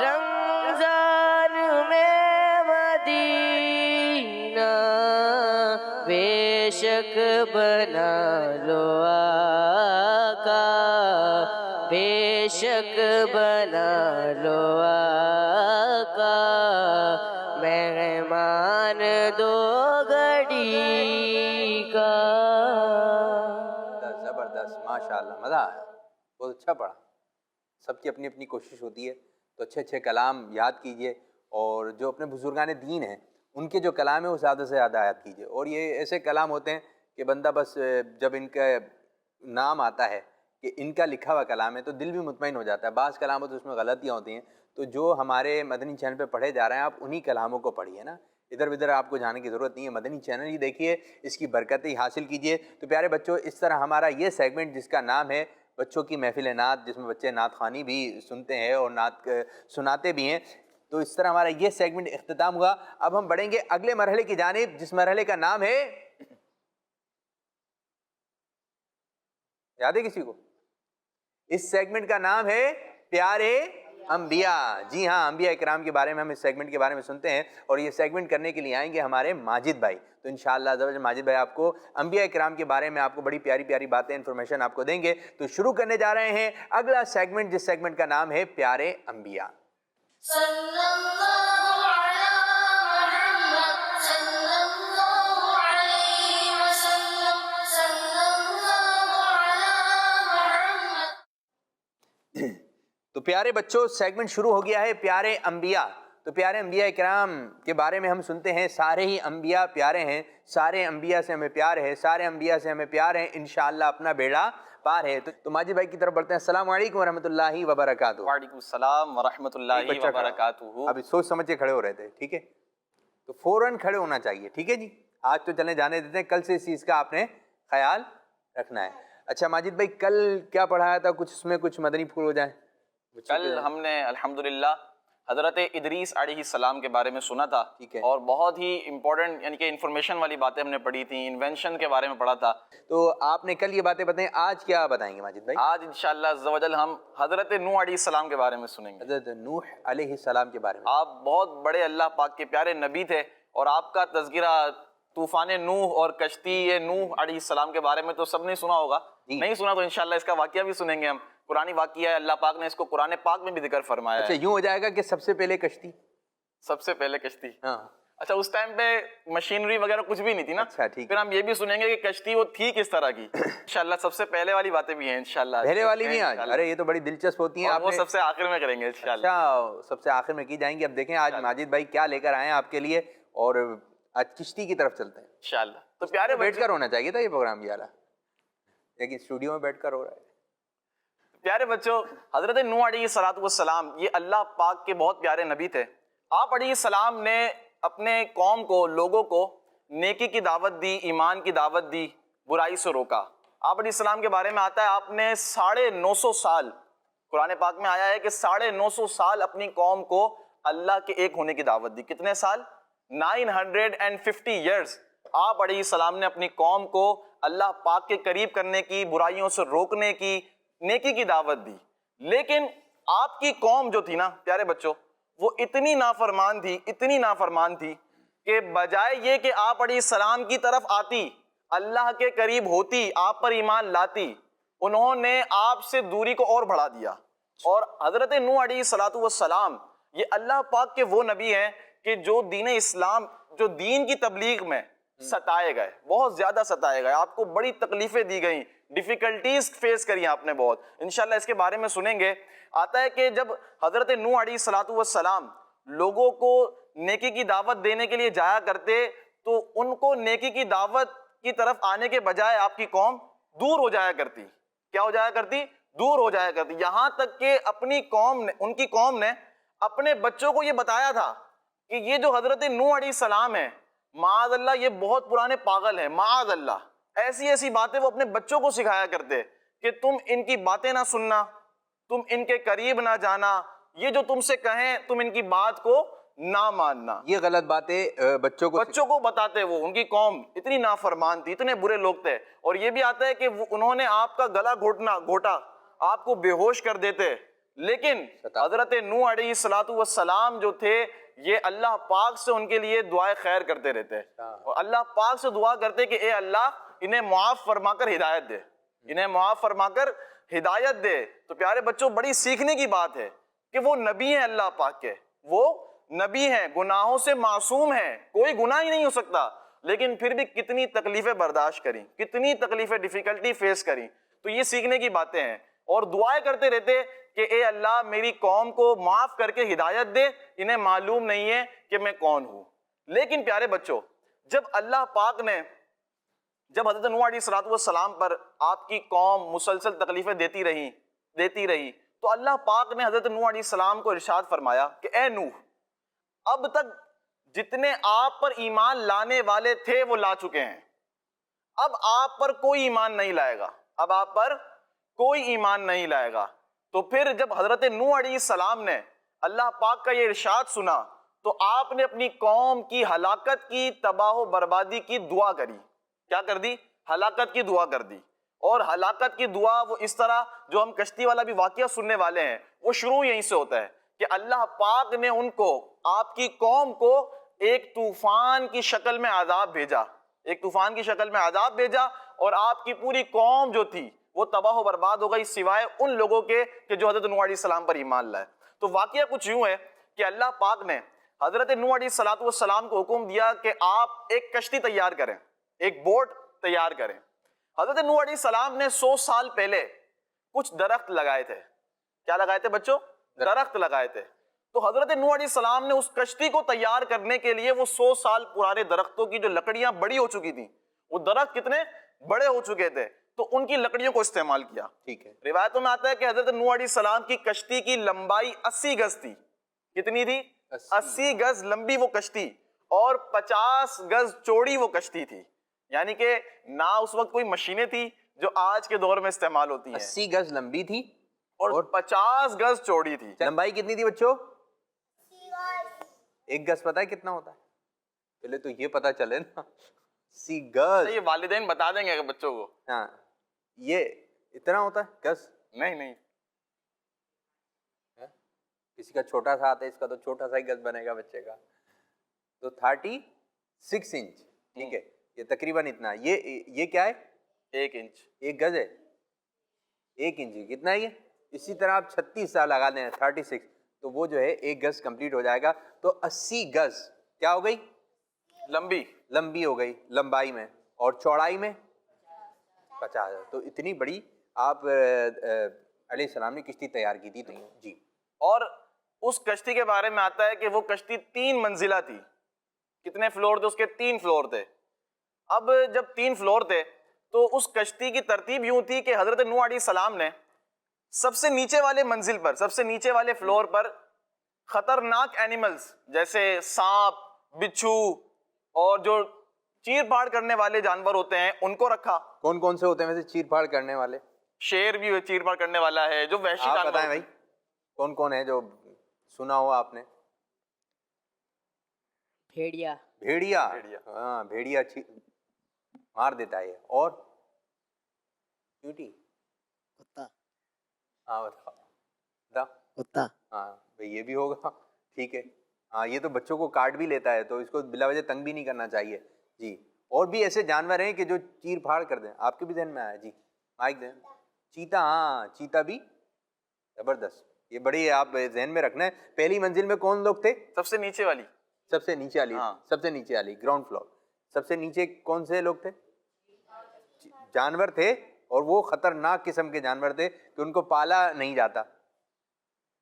رمضان میں مدینہ بے شک بنا لو آقا بے شک بنا لو آقا مہمان دو گھڑی کا. زبردست ماشاءاللہ مزہ آیا. بہت اچھا پڑھا. سب کی اپنی اپنی کوشش ہوتی ہے تو اچھے اچھے کلام یاد کیجئے اور جو اپنے بزرگان دین ہیں ان کے جو کلام ہے وہ زیادہ سے زیادہ یاد کیجئے. اور یہ ایسے کلام ہوتے ہیں کہ بندہ بس جب ان کا نام آتا ہے کہ ان کا لکھا ہوا کلام ہے تو دل بھی مطمئن ہو جاتا ہے. بعض کلام ہوتے ہیں اس میں غلطیاں ہوتی ہیں تو جو ہمارے مدنی چینل پہ پڑھے جا رہے ہیں آپ انہی کلاموں کو پڑھیے نا. ادھر ادھر آپ کو جانے کی ضرورت نہیں ہے. مدنی چینل ہی دیکھیے, اس کی برکتیں حاصل کیجیے. تو پیارے بچوں اس طرح ہمارا یہ سیگمنٹ جس کا نام ہے بچوں کی محفل نعت, جس میں بچے نعت خوانی بھی سنتے ہیں اور نعت سناتے بھی ہیں, تو اس طرح ہمارا یہ سیگمنٹ اختتام ہوا. اب ہم بڑھیں گے اگلے مرحلے کی جانب جس مرحلے کا نام ہے, یاد ہے کسی کو؟ اس سیگمنٹ کا نام ہے پیارے انبیاء. جی ہاں, انبیاء اکرام کے بارے میں ہم اس سیگمنٹ کے بارے میں سنتے ہیں اور یہ سیگمنٹ کرنے کے لیے آئیں گے ہمارے ماجد بھائی. تو انشاءاللہ عزوجل ماجد بھائی آپ کو انبیاء اکرام کے بارے میں آپ کو بڑی پیاری پیاری باتیں انفارمیشن آپ کو دیں گے. تو شروع کرنے جا رہے ہیں اگلا سیگمنٹ جس سیگمنٹ کا نام ہے پیارے انبیاء. صلی اللہ علی محمد صلی اللہ علیہ وسلم صلی اللہ علی محمد. تو پیارے بچوں سیگمنٹ شروع ہو گیا ہے پیارے انبیاء. تو پیارے انبیاء اکرام کے بارے میں ہم سنتے ہیں سارے ہی انبیاء پیارے ہیں, سارے انبیاء سے ہمیں پیار ہے, سارے انبیاء سے ہمیں پیار ہے, انشاءاللہ اپنا بیڑا پار ہے. تو ماجد بھائی کی طرف بڑھتے ہیں. السلام علیکم ورحمۃ اللہ وبرکاتہ. وعلیکم السلام ورحمۃ اللہ وبرکاتہ. ابھی سوچ سمجھ کے کھڑے ہو رہے تھے, ٹھیک ہے, تو فوراً کھڑے ہونا چاہیے, ٹھیک ہے جی. آج تو چلے جانے دیتے ہیں, کل سے اس چیز کا آپ نے خیال رکھنا ہے. اچھا ماجد بھائی کل کیا پڑھایا تھا, کچھ اس میں کچھ مدنی پھول ہو جائیں. کل ہم نے الحمدللہ حضرت ادریس علیہ السلام کے بارے میں سنا تھا, ٹھیک ہے, اور بہت ہی امپورٹنٹ یعنی کہ انفارمیشن والی باتیں ہم نے پڑھی تھیں, انوینشن کے بارے میں پڑھا تھا. تو آپ نے کل یہ باتیں بتائیں, آج کیا بتائیں گے ماجد بھائی؟ آج انشاءاللہ عز و جل ہم حضرت نوح علیہ السلام کے بارے میں سنیں گے. حضرت نوح علیہ السلام کے بارے میں. آپ بہت بڑے اللہ پاک کے پیارے نبی تھے اور آپ کا تذکرہ طوفان نوح اور کشتی نوح علیہ السلام کے بارے میں تو سب نے سنا ہوگا, نہیں سنا تو انشاءاللہ اس کا واقعہ بھی سنیں گے ہم. قرآنی واقعہ ہے, اللہ پاک نے اس کو قرآن پاک میں بھی ذکر فرمایا ہے. اچھا یوں ہو جائے گا کہ سب سے پہلے کشتی, سب سے پہلے کشتی, ہاں. اچھا اس ٹائم پہ مشینری وغیرہ کچھ بھی نہیں تھی نا. اچھا ٹھیک. پھر ہم یہ بھی سنیں گے کہ کشتی وہ تھی کس طرح کی. انشاءاللہ سب سے پہلے والی باتیں بھی ہیں انشاءاللہ. پہلے والی نہیں آج, ارے یہ تو بڑی دلچسپ ہوتی ہیں. وہ سب سے آخر میں کریں گے انشاءاللہ. اچھا سب سے آخر میں کی جائیں گی. اب دیکھیں آج ماجد بھائی کیا لے کر آئے ہیں آپ کے لیے, اور آج کشتی کی طرف چلتے ہیں انشاءاللہ. تو پیارے بیٹھ کر ہونا چاہیے تھا یہ پروگرام یہ والا, لیکن اسٹوڈیو میں بیٹھ کر ہو رہا ہے. پیارے بچوں, حضرت نوح علیہ السلام یہ اللہ پاک کے بہت پیارے نبی تھے. آپ علیہ السلام نے اپنے قوم کو, لوگوں کو نیکی کی دعوت دی, ایمان کی دعوت دی, برائی سے روکا. آپ علیہ السلام کے بارے میں آتا ہے آپ نے 950 سال, قرآن پاک میں آیا ہے کہ 950 سال اپنی قوم کو اللہ کے ایک ہونے کی دعوت دی. کتنے سال؟ 950 ایئرز آپ علیہ السلام نے اپنی قوم کو اللہ پاک کے قریب کرنے کی, برائیوں سے روکنے کی, نیکی کی دعوت دی. لیکن آپ کی قوم جو تھی نا پیارے بچوں, وہ اتنی نافرمان تھی, اتنی نافرمان تھی کہ بجائے یہ کہ آپ علیہ السلام کی طرف آتی, اللہ کے قریب ہوتی, آپ پر ایمان لاتی, انہوں نے آپ سے دوری کو اور بڑھا دیا. اور حضرت نوح علیہ السلام یہ اللہ پاک کے وہ نبی ہیں کہ جو دین اسلام, جو دین کی تبلیغ میں ستائے گئے, بہت زیادہ ستائے گئے, آپ کو بڑی تکلیفیں دی گئیں, ڈیفیکلٹیز فیس کری آپ نے بہت. انشاءاللہ اس کے بارے میں سنیں گے. آتا ہے کہ جب حضرت نوح علیہ السلام لوگوں کو نیکی کی دعوت دینے کے لیے جایا کرتے تو ان کو نیکی کی دعوت کی طرف آنے کے بجائے آپ کی قوم دور ہو جایا کرتی. کیا ہو جایا کرتی؟ دور ہو جایا کرتی. یہاں تک کہ اپنی قوم نے, ان کی قوم نے اپنے بچوں کو یہ بتایا تھا کہ یہ جو حضرت نوح علیہ السلام ہے معاذ اللہ یہ بہت پرانے پاگل ہیں, معاذ اللہ. ایسی ایسی باتیں وہ اپنے بچوں کو سکھایا کرتے کہ تم ان کی باتیں نہ سننا, تم ان کے قریب نہ جانا, یہ جو تم سے کہیں تم ان کی بات کو نہ ماننا. یہ غلط باتیں بچوں کو بتاتے. وہ ان کی قوم اتنی نافرمان تھی, اتنے برے لوگ تھے. اور یہ بھی آتا ہے کہ انہوں نے آپ کا گلا گھوٹا, آپ کو بے ہوش کر دیتے. لیکن حضرت نوح علیہ السلام جو تھے یہ اللہ پاک سے ان کے لیے دعائے خیر کرتے رہتے, اور اللہ پاک سے دعا کرتے کہ اے اللہ انہیں معاف فرما کر ہدایت دے, انہیں معاف فرما کر ہدایت دے. تو پیارے بچوں بڑی سیکھنے کی بات ہے کہ وہ نبی ہیں اللہ پاک کے, وہ نبی ہیں, گناہوں سے معصوم ہیں, کوئی گناہ ہی نہیں ہو سکتا, لیکن پھر بھی کتنی تکلیفیں برداشت کریں, کتنی تکلیفیں ڈیفیکلٹی فیس کریں. تو یہ سیکھنے کی باتیں ہیں. اور دعائیں کرتے رہتے کہ اے اللہ میری قوم کو معاف کر کے ہدایت دے, انہیں معلوم نہیں ہے کہ میں کون ہوں. لیکن پیارے بچوں جب اللہ پاک نے, جب حضرت نوح علیہ السلام پر آپ کی قوم مسلسل تکلیفیں دیتی رہی تو اللہ پاک نے حضرت نوح علیہ السلام کو ارشاد فرمایا کہ اے نوح اب تک جتنے آپ پر ایمان لانے والے تھے وہ لا چکے ہیں, اب آپ پر کوئی ایمان نہیں لائے گا, اب آپ پر کوئی ایمان نہیں لائے گا. تو پھر جب حضرت نوح علیہ السلام نے اللہ پاک کا یہ ارشاد سنا تو آپ نے اپنی قوم کی ہلاکت کی, تباہ و بربادی کی دعا کری. کیا کر دی؟ ہلاکت کی دعا کر دی. اور ہلاکت کی دعا وہ اس طرح, جو ہم کشتی والا بھی واقعہ سننے والے ہیں, وہ شروع یہیں سے ہوتا ہے کہ اللہ پاک نے ان کو, آپ کی قوم کو ایک طوفان کی شکل میں عذاب بھیجا, ایک طوفان کی شکل میں عذاب بھیجا, اور آپ کی پوری قوم جو تھی وہ تباہ و برباد ہو گئی سوائے ان لوگوں کے کہ جو حضرت نوح علیہ السلام پر ایمان لائے. تو واقعہ کچھ یوں ہے کہ اللہ پاک نے حضرت نوح علیہ السلام کو حکم دیا کہ آپ ایک کشتی تیار کریں, ایک بوٹ تیار کریں. حضرت نوح علیہ السلام نے 100 سال پہلے کچھ درخت لگائے تھے. کیا لگائے تھے بچوں؟ درخت لگائے تھے. تو حضرت نوح علیہ السلام نے اس کشتی کو تیار کرنے کے لیے وہ 100 سال پرانے درختوں کی جو لکڑیاں بڑی ہو چکی تھیں, وہ درخت کتنے بڑے ہو چکے تھے, تو ان کی لکڑیوں کو استعمال کیا. ٹھیک ہے, روایتوں میں آتا ہے کہ حضرت نوح علیہ السلام کی کشتی کی لمبائی 80 گز تھی. کتنی تھی؟ 80 گز لمبی وہ کشتی, اور 50 گز چوڑی وہ کشتی تھی. یعنی کہ نہ اس وقت کوئی مشینیں تھی جو آج کے دور میں استعمال ہوتی ہیں. 80 گز لمبی تھی اور 50 گز چوڑی تھی. لمبائی کتنی تھی بچوں؟ 1 گز پتہ ہے کتنا ہوتا ہے؟ پہلے تو یہ پتا چلے نا. 80 گز یہ والدین بتا دیں گے بچوں کو. ہاں, یہ اتنا ہوتا ہے گز؟ نہیں, کسی کا چھوٹا سا آتا ہے, اس کا تو چھوٹا سا ہی گز بنے گا بچے کا. تو 36 انچ, ٹھیک ہے, یہ تقریباً اتنا. یہ کیا ہے؟ 1 انچ. 1 گز ہے, 1 انچ کتنا ہے یہ؟ اسی طرح آپ 36 سال لگا دیں 36, تو وہ جو ہے 1 گز کمپلیٹ ہو جائے گا. تو 80 گز کیا ہو گئی؟ لمبی ہو گئی لمبائی میں, اور چوڑائی میں 50. تو اتنی بڑی آپ علیہ السلام نے کشتی تیار کی تھی. تو جی, اور اس کشتی کے بارے میں آتا ہے کہ وہ کشتی 3 منزلہ تھی. کتنے فلور تھے اس کے؟ 3 فلور تھے. اب جب 3 فلور تھے تو اس کشتی کی ترتیب یوں تھی کہ حضرت نوح علیہ السلام نے سب سے نیچے والے منزل پر, سب سے نیچے والے فلور پر خطرناک اینیملز جیسے سانپ, بچھو اور جو چیر پھاڑ کرنے والے جانور ہوتے ہیں ان کو رکھا. کون کون سے ہوتے ہیں ویسے چیر پھاڑ کرنے والے؟ شیر بھی چیر پھاڑ کرنے والا ہے, جو وحشی جانور. بتائیں بھائی کون کون ہے جو سنا ہوا آپ نے؟ بھیڑیا. ہاں, بھیڑیا مار دیتا ہے. اور چیونٹی, کتا. ہاں بتاؤ. کتا. ہاں بھائی یہ بھی ہوگا. ٹھیک ہے, ہاں یہ تو بچوں کو کاٹ بھی لیتا ہے, تو اس کو بلا وجہ تنگ بھی نہیں کرنا چاہیے. جی, اور بھی ایسے جانور ہیں کہ جو چیر پھاڑ کر دیں. آپ کے بھی ذہن میں آیا؟ جی مائک دیں. چیتا. ہاں چیتا بھی زبردست. یہ بڑی آپ ذہن میں رکھنا ہے. پہلی منزل میں کون لوگ تھے؟ سب سے نیچے والی. سب سے نیچے والی, سب سے نیچے والی گراؤنڈ فلور. سب سے نیچے کون سے لوگ تھے؟ جانور تھے، اور وہ خطرناک قسم کے جانور تھے کہ ان کو پالا نہیں جاتا،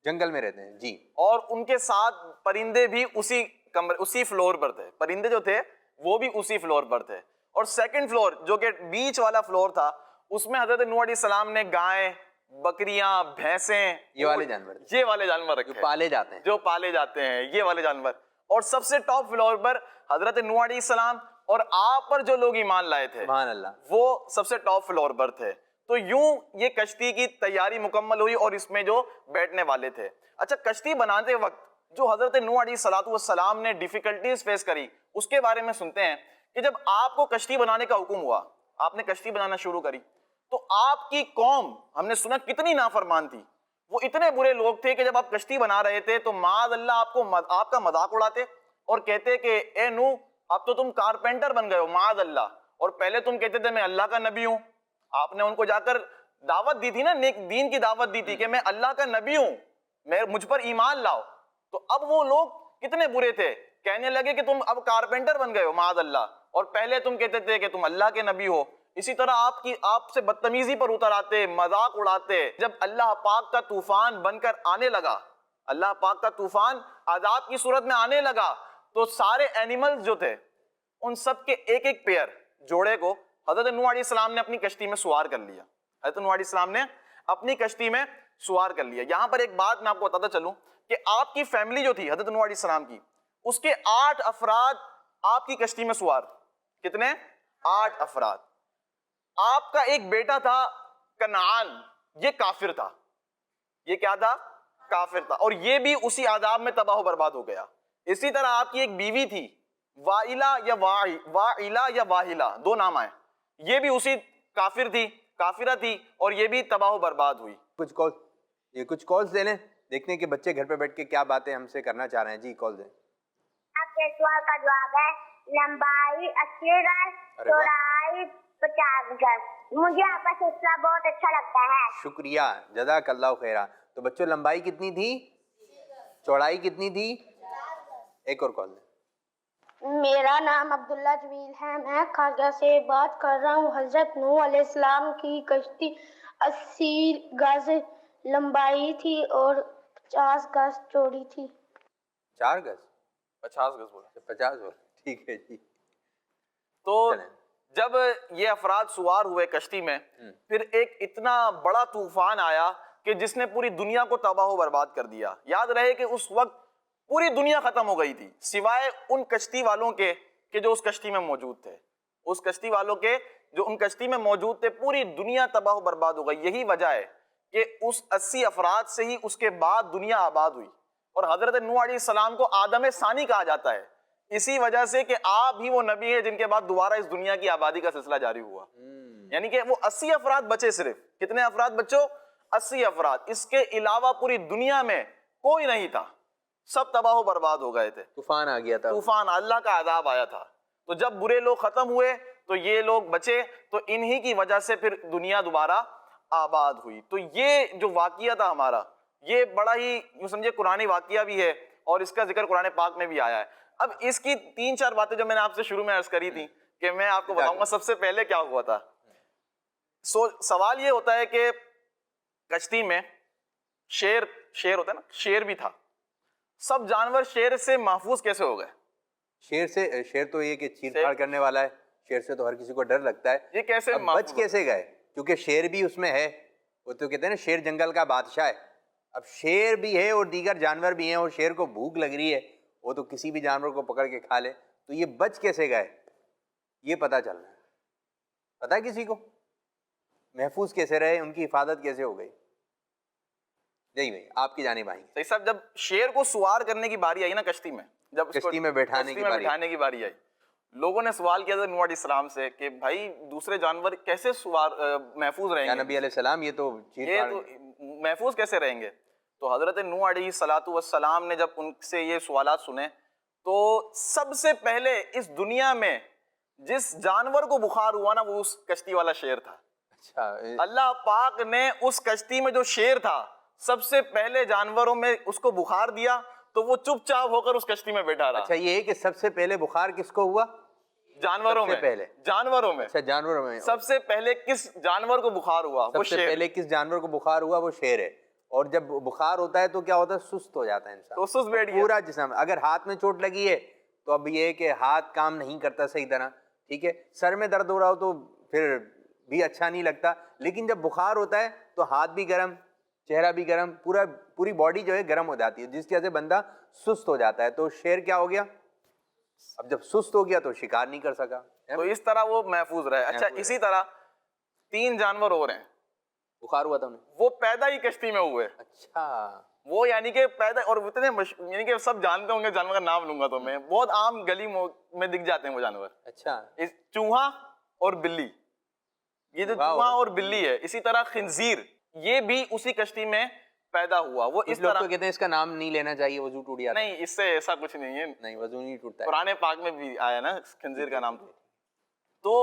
جنگل میں رہتے ہیں جی. اور ان کے ساتھ پرندے بھی اسی فلور پر تھے، پرندے جو تھے وہ بھی اسی فلور پر تھے. اور سیکنڈ فلور جو کہ بیچ والا فلور تھا، اس میں حضرت نوح علیہ السلام نے گائیں، بکریاں، بھینسیں، یہ والے جانور رکھے، جو پالے جاتے ہیں، یہ والے جانور. اور سب سے ٹاپ فلور پر حضرت نوح علیہ السلام اور آپ پر جو لوگ ایمان لائے تھے سبحان اللہ، وہ سب سے ٹاپ فلور پر تھے. تو یوں یہ کشتی کی تیاری مکمل ہوئی اور اس میں جو بیٹھنے والے تھے. اچھا، کشتی بناتے وقت جو حضرت نوح علیہ السلام نے ڈیفیکلٹیز فیس کری، اس کے بارے میں سنتے ہیں کہ جب آپ کو کشتی بنانے کا حکم ہوا، آپ نے کشتی بنانا شروع کری، تو آپ کی قوم، ہم نے سنا کتنی نافرمان تھی. وہ اتنے برے لوگ تھے کہ جب آپ کشتی بنا رہے تھے تو معاذ اللہ آپ کا مذاق اڑاتے اور کہتے کہ اے نوح، اب تو تم کارپینٹر بن گئے ہو، معاذ اللہ. اور پہلے تم کہتے تھے میں اللہ کا نبی ہوں. آپ نے ان کو جا کر دعوت دی تھی نا، نیک دین کی دعوت دی تھی کہ میں اللہ کا نبی ہوں، مجھ پر ایمان لاؤ. تو اب وہ لوگ کتنے برے تھے، کہنے لگے کہ تم اب کارپینٹر بن گئے ہو، معاذ اللہ، اور پہلے تم کہتے تھے کہ تم اللہ کے نبی ہو. اسی طرح آپ سے بدتمیزی پر اتر آتے، مذاق اڑاتے. جب اللہ پاک کا طوفان بن کر آنے لگا، اللہ پاک کا طوفان عذاب کی صورت میں آنے لگا، تو سارے اینیملز جو تھے ان سب کے ایک ایک پیئر جوڑے کو حضرت نوح علیہ السلام نے اپنی کشتی میں سوار کر لیا. حضرت نوح علیہ السلام نے اپنی کشتی میں سوار کر لیا. یہاں پر ایک بات میں آپ کو بتاتا چلوں کہ آپ کی فیملی جو تھی حضرت نوح علیہ السلام کی، اس کے 8 افراد آپ کی کشتی میں سوار. کتنے؟ 8 افراد. آپ کا ایک بیٹا تھا کنعان، یہ کافر تھا. یہ کیا تھا؟ کافر تھا، اور یہ بھی اسی عذاب میں تباہ و برباد ہو گیا. اسی طرح آپ کی ایک بیوی تھی وائلہ یا واہلہ، 2 نام آئے، یہ بھی اسی کافرہ تھی اور یہ بھی تباہ و برباد ہوئی. کچھ کالز دے لیں، دیکھتے ہیں کہ بچے گھر پہ بیٹھ کے کیا باتیں ہم سے کرنا چاہ رہے ہیں. جی کال دیں. آپ کے سوال کا جواب ہے لمبائی 80 گز، چوڑائی 50 گز. مجھے آپ کا سلسلہ بہت اچھا لگتا ہے. شکریہ، جزاک اللہ خیرہ. تو بچوں لمبائی کتنی تھی، چوڑائی کتنی تھی؟ ایک اور کال دیں. میرا نام عبداللہ جمیل ہے، میں کھاگا سے بات کر رہا ہوں. حضرت نوح علیہ السلام کی کشتی 80 گز لمبائی تھی اور 50 گز چوڑی تھی. 4 گز 50 گز بولا، 50 گز، ٹھیک ہے جی. تو جب یہ افراد سوار ہوئے کشتی میں، پھر ایک اتنا بڑا طوفان آیا کہ جس نے پوری دنیا کو تباہ و برباد کر دیا. یاد رہے کہ اس وقت پوری دنیا ختم ہو گئی تھی سوائے ان کشتی والوں کے کہ جو اس کشتی میں موجود تھے. اس کشتی والوں کے جو ان کشتی میں موجود تھے، پوری دنیا تباہ و برباد ہو گئی. یہی وجہ ہے کہ اس 80 افراد سے ہی اس کے بعد دنیا آباد ہوئی. اور حضرت نوح علیہ السلام کو آدم ثانی کہا جاتا ہے اسی وجہ سے کہ آپ ہی وہ نبی ہیں جن کے بعد دوبارہ اس دنیا کی آبادی کا سلسلہ جاری ہوا. یعنی کہ وہ 80 افراد بچے. صرف کتنے افراد بچوں؟ 80 افراد. اس کے علاوہ پوری دنیا میں کوئی نہیں تھا، سب تباہ و برباد ہو گئے تھے. طوفان آ گیا تھا، طوفان، اللہ کا عذاب آیا تھا. تو جب برے لوگ ختم ہوئے تو یہ لوگ بچے، تو انہی کی وجہ سے پھر دنیا دوبارہ آباد ہوئی. تو یہ جو واقعہ تھا ہمارا، یہ بڑا ہی یوں سمجھے قرآنی واقعہ بھی ہے اور اس کا ذکر قرآن پاک میں بھی آیا ہے. اب اس کی 3-4 باتیں جو میں نے آپ سے شروع میں عرض کری تھی کہ میں آپ کو بتاؤں گا سب سے پہلے کیا ہوا تھا. سوال یہ ہوتا ہے کہ کشتی میں شیر ہوتا ہے نا، شیر بھی تھا. سب جانور شیر سے محفوظ کیسے ہو گئے؟ شیر تو یہ کہ چیر پھاڑ کرنے والا ہے، شیر سے تو ہر کسی کو ڈر لگتا ہے. یہ کیسے بچ کیسے گئے؟ کیونکہ شیر بھی اس میں ہے. وہ تو کہتے ہیں نا شیر جنگل کا بادشاہ ہے. اب شیر بھی ہے اور دیگر جانور بھی ہیں، اور شیر کو بھوک لگ رہی ہے، وہ تو کسی بھی جانور کو پکڑ کے کھا لے. تو یہ بچ کیسے گئے یہ پتہ چل رہا ہے. پتہ ہے کسی کو محفوظ کیسے رہے، ان کی حفاظت کیسے ہو گئی؟ نہیں بھائی آپ کی جانب آئیں گے. صحیح صاحب، جب شیر کو سوار کرنے کی باری آئی نا کشتی میں، جب کشتی میں بیٹھانے کی باری آئی، لوگوں نے سوال کیا تھا نوح علیہ السلام سے کہ بھائی دوسرے جانور کیسے سوار محفوظ رہیں گے؟ نبی علیہ السلام یہ تو محفوظ کیسے رہیں گے؟ تو حضرت نوح علیہ السلام نے جب ان سے یہ سوالات سنے تو سب سے پہلے اس دنیا میں جس جانور کو بخار ہوا نا وہ اس کشتی والا شیر تھا. اچھا، اللہ پاک نے اس کشتی میں جو شیر تھا سب سے پہلے جانوروں میں اس کو بخار دیا تو وہ چپ چاپ ہو کر اس کشتی میں بیٹھا رہا. اچھا، یہ ہے کہ سب سے پہلے بخار کس کو ہوا؟ جانوروں میں پہلے جانوروں میں اچھا جانوروں میں سب سے پہلے کس جانور کو بخار ہوا؟ وہ سب سے شیر. پہلے کس جانور کو بخار ہوا؟ وہ شیر ہے. اور جب بخار ہوتا ہے تو کیا ہوتا ہے؟ سست ہو جاتا ہے انسان, تو سست بیٹھ گیا. پورا جسم. اگر ہاتھ میں چوٹ لگی ہے تو اب یہ ہے کہ ہاتھ کام نہیں کرتا صحیح طرح, ٹھیک ہے. سر میں درد ہو رہا ہو تو پھر بھی اچھا نہیں لگتا. لیکن جب بخار ہوتا ہے تو ہاتھ بھی گرم, چہرہ بھی گرم, پوری باڈی جو ہے گرم ہو جاتی ہے, جس کی وجہ سے بندہ سست ہو جاتا ہے. تو شیر کیا ہو گیا؟ اب جب سست ہو گیا تو شکار نہیں کر سکا, تو اس طرح وہ محفوظ رہے. اچھا اسی طرح 3 جانور اور ہیں بخار ہوا تھا انہیں, وہ پیدا ہی کشتی میں ہوئے. اچھا وہ یعنی کہ پیدا, اور اتنے یعنی کہ سب جانتے ہوں گے, جانور کا نام لوں گا تو میں, بہت عام گلی میں دکھ جاتے ہیں وہ جانور. اچھا چوہا اور بلی, یہ جو چوہا اور بلی ہے. اسی طرح خنزیر, یہ بھی اسی کشتی میں پیدا ہوا. وہ اس طرح کہتے ہیں اس کا نام نہیں لینا چاہیے, وضو ٹوٹ جاتا ہے. نہیں, اس سے ایسا کچھ نہیں ہے, نہیں وضو نہیں ٹوٹتا ہے. قرآن پاک میں بھی آیا نا خنزیر کا نام. تو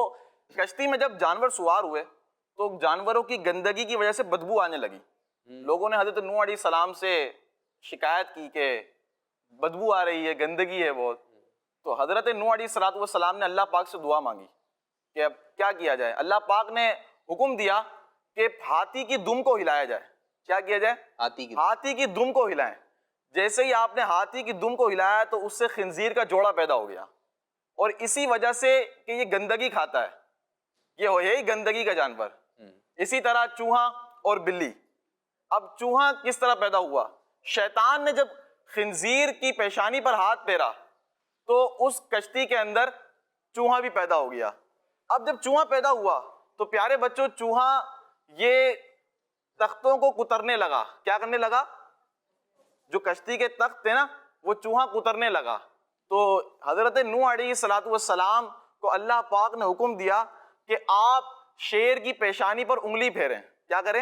کشتی میں جب جانور سوار ہوئے تو جانوروں کی گندگی کی وجہ سے بدبو آنے لگی. لوگوں نے حضرت نوح علیہ السلام سے شکایت کی کہ بدبو آ رہی ہے, گندگی ہے بہت. تو حضرت نوح علیہ السلام نے اللہ پاک سے دعا مانگی کہ اب کیا کیا جائے. اللہ پاک نے حکم دیا کہ ہاتھی کی دم کو ہلایا جائے. کیا کیا جائے؟ ہاتھی کی دم کو ہلائیں. جیسے ہی آپ نے ہاتھی کی دم کو ہلایا تو اس سے خنزیر کا جوڑا پیدا ہو گیا, اور اسی وجہ سے کہ یہ گندگی کھاتا ہے, یہ یہی گندگی کا جانور. اسی طرح چوہا اور بلی. اب چوہا کس طرح پیدا ہوا؟ شیطان نے جب خنزیر کی پیشانی پر ہاتھ پھیرا تو اس کشتی کے اندر چوہا بھی پیدا ہو گیا. اب جب چوہا پیدا ہوا تو پیارے بچوں, چوہا یہ تختوں کو کترنے لگا. کیا کرنے لگا؟ جو کشتی کے تخت تھے نا, وہ چوہا کترنے لگا. تو حضرت نوح علیہ السلام کو اللہ پاک نے حکم دیا کہ آپ شیر کی پیشانی پر انگلی پھیریں. کیا کریں؟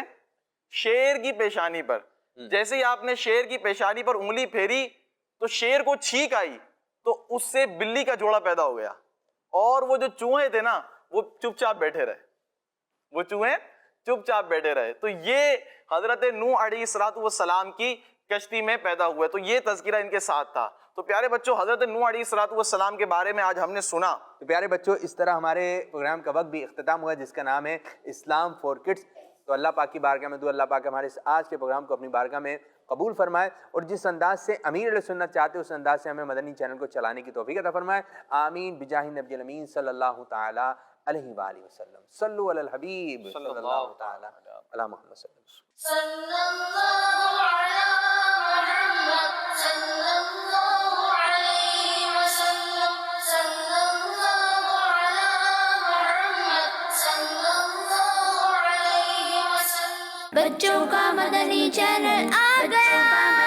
شیر کی پیشانی پر. جیسے ہی آپ نے شیر کی پیشانی پر انگلی پھیری تو شیر کو چھینک آئی, تو اس سے بلی کا جوڑا پیدا ہو گیا. اور وہ جو چوہے تھے نا, وہ چپ چاپ بیٹھے رہے. وہ چوہے چپ چاپ بیٹھے رہے. تو یہ حضرت نوح علیہ السلام کی کشتی میں پیدا ہوئے. تو یہ تذکرہ ان کے ساتھ تھا. تو پیارے بچوں, حضرت نوح علیہ السلام کے بارے میں آج ہم نے سنا. تو پیارے بچوں, اس طرح ہمارے پروگرام کا وقت بھی اختتام ہوا, جس کا نام ہے اسلام فار کڈس. تو اللہ پاک کی بارگاہ میں دعا, اللہ پاک ہمارے آج کے پروگرام کو اپنی بارگاہ میں قبول فرمائے, اور جس انداز سے امیر علیہ سنت چاہتے اس انداز سے ہمیں مدنی چینل کو چلانے کی توفیق عطا فرمائے. آمین بجاہ نبی الامین صلی اللہ تعالی علیہ وآلہ وسلم. صلو علی الحبیب صلی اللہ تعالی علی محمد صلی اللہ علیہ وسلم. صلی اللہ علی محمد صلی اللہ علیہ وسلم. صلی اللہ علی محمد صلی اللہ علیہ وسلم. بچوں کا مدنی چینل آ گیا.